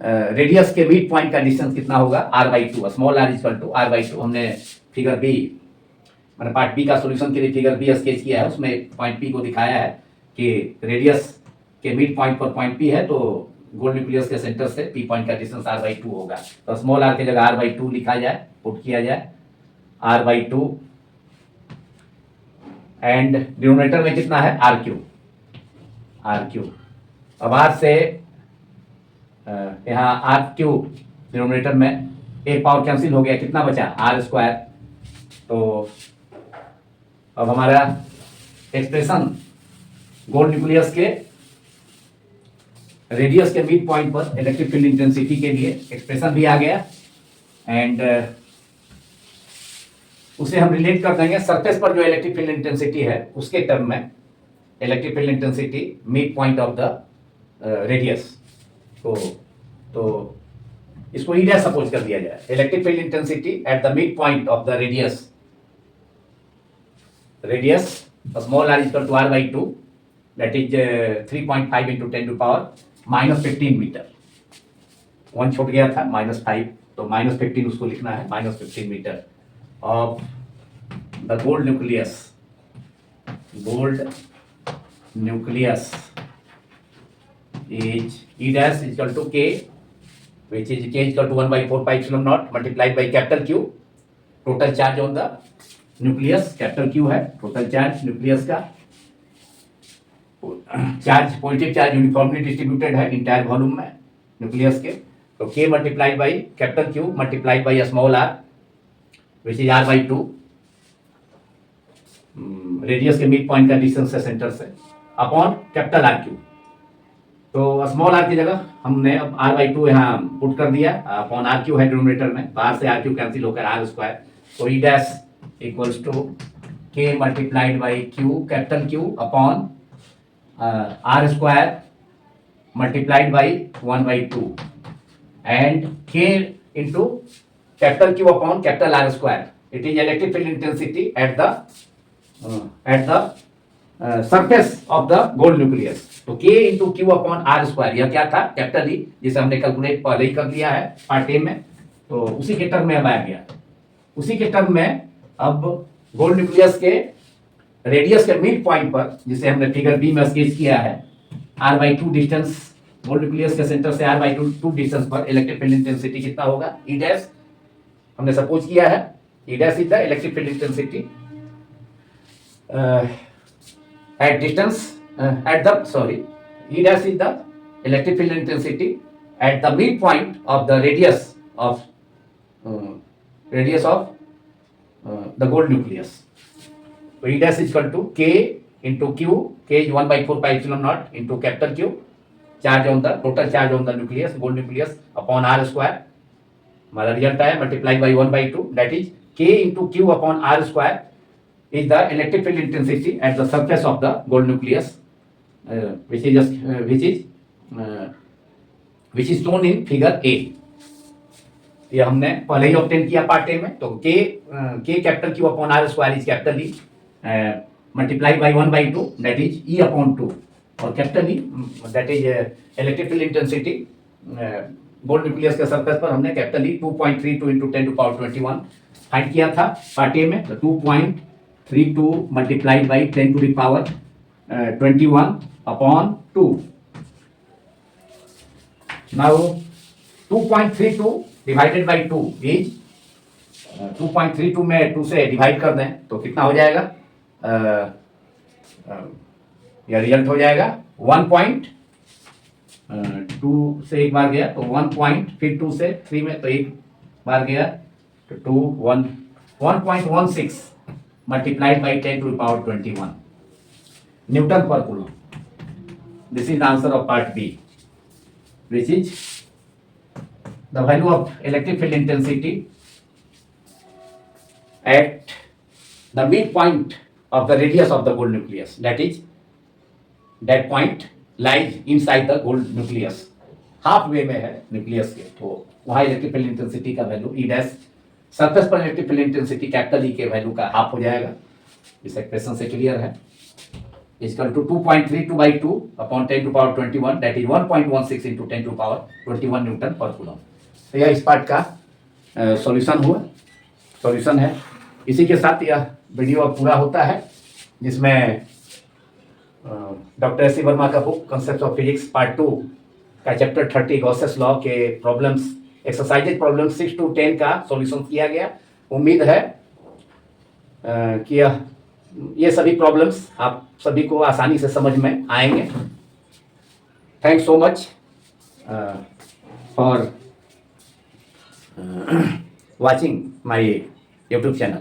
रेडियस के मिड पॉइंट का डिस्टेंस कितना होगा R/2, small r equal to R/2। हमने फिगर बी, मैंने पार्ट बी का सॉल्यूशन के लिए फिगर बी स्केच किया है, उसमें पॉइंट पी को दिखाया है कि रेडियस के मिड पॉइंट पर पॉइंट पी है, तो गोल्ड न्यूक्लियस के सेंटर से पी पॉइंट का डिस्टेंस R/2 होगा। तो स्मॉल r की जगह R/2 लिखा जाए, पुट किया जाए R/2, एंड डिनोमिनेटर में कितना है RQ। अब R से यहाँ RQ डिनोमिनेटर में एक पावर कैंसिल हो गया, कितना बचा R²। तो अब हमारा एक्सप्रेशन गोल्ड न्यूक्लियस के रेडियस के मिड पॉइंट पर इलेक्ट्रिक फील्ड इंटेंसिटी के लिए एक्सप्रेशन भी आ गया, एंड उसे हम रिलेट कर देंगे सरफेस पर जो इलेक्ट्रिक फील्ड इंटेंसिटी है उसके टर्म में। Electric field intensity mid point of the radius. तो इसको ई डैश सपोज कर दिया जाए, electric field intensity at the mid point of the radius small R equal to R by two, that is 3.5 into 10 to power -15 metre. 1 छूट गया था, -5, तो -15 उसको लिखना है, -15 metre of the gold nucleus is E dash is equal to K, which is K is equal to 1 by 4 pi epsilon naught multiplied by capital Q, total charge on the nucleus, capital Q है total charge nucleus का, charge positive charge uniformly distributed है entire volume में nucleus के, तो K multiplied by capital Q multiplied by small r which is r by 2, radius के mid point का distance है centre से, अपॉन कैपिटल आर क्यू। तो स्मॉल आर की जगह हमने अब आर बाई टू यहाँ पुट कर दिया, अपॉन आर क्यू है डिनोमिनेटर में, बाहर से आर क्यू कैंसिल होकर आर स्क्वायर, तो E dash equals to K multiplied by Q capital Q upon R square multiplied by 1 by 2 and K into capital Q upon capital R square. It is electric field intensity at the surface of the gold nucleus. तो K into Q upon R square, यह क्या था, capital E, जिसे हमने calculate पहले ही कर लिया है पार्ट ए में, तो उसी के टर्म में अब आ गया। उसी के टर्म में अब गोल्ड न्यूक्लियस के रेडियस के मिड पॉइंट पर, जिसे हमने फिगर बी में स्केच किया है, R by two distance, gold nucleus के सेंटर से आर बाई टू डिस्टेंस पर इलेक्ट्रिक फील्ड इंटेंसिटी कितना होगा, ई डैश हमने सपोज किया है, E dash is the electric field intensity at distance at the E dash is the electric field intensity at the midpoint of the radius of the gold nucleus. So E dash is equal to K into Q, K is 1 by 4 pi epsilon naught into capital Q, charge on the total charge on the nucleus, gold nucleus, upon R square, हमारा result आया, multiplied by 1 by 2, that is K into Q upon R square is the electric field intensity at the surface of the gold nucleus, which is shown in figure A. ये हमने पहले ही obtain किया part A में, तो K capital Q upon R square is capital E multiplied by 1 by 2, that is E upon 2, और capital E that is electric field intensity gold nucleus के surface पर हमने capital E 2.32 into 10 to power 21 find किया था part A में, तो 2.32 multiplied by 10 to the power 21 upon 2. Now 2.32 divided by 2 is 2.32 में 2 से डिवाइड कर दें तो कितना हो जाएगा, यह रिजल्ट हो जाएगा 1.2 से एक बार गया तो 1 पॉइंट, फिर 2 से 3 में तो एक बार गया तो 1.16 multiplied by 10 to the power 21 Newton per coulomb. This is the answer of part B, which is the value of electric field intensity at the midpoint of the radius of the gold nucleus. That point lies inside the gold nucleus. Half way में है nucleus के, तो वहाँ electric field intensity का value ई dash, surface पर electric field intensity capital ई के value का half हो जाएगा। इस एक्सप्रेशन से क्लियर है, equal to 2.32 by 2 upon 10 to power 21, that is 1.16 into 10 to power 21 newton पर कूलम। तो यह इस पार्ट का सॉल्यूशन है। इसी के साथ यह वीडियो अब पूरा होता है, जिसमें डॉक्टर एस सी वर्मा का book concept of physics part 2 का चैप्टर 30 गॉसेस लॉ के प्रॉब्लम्स, एक्सरसाइजेज प्रॉब्लम 6 to 10 का सॉल्यूशन किया गया। उम्मीद है कि ये सभी प्रॉब्लम्स आप सभी को आसानी से समझ में आएंगे। Thanks so much for watching my YouTube channel.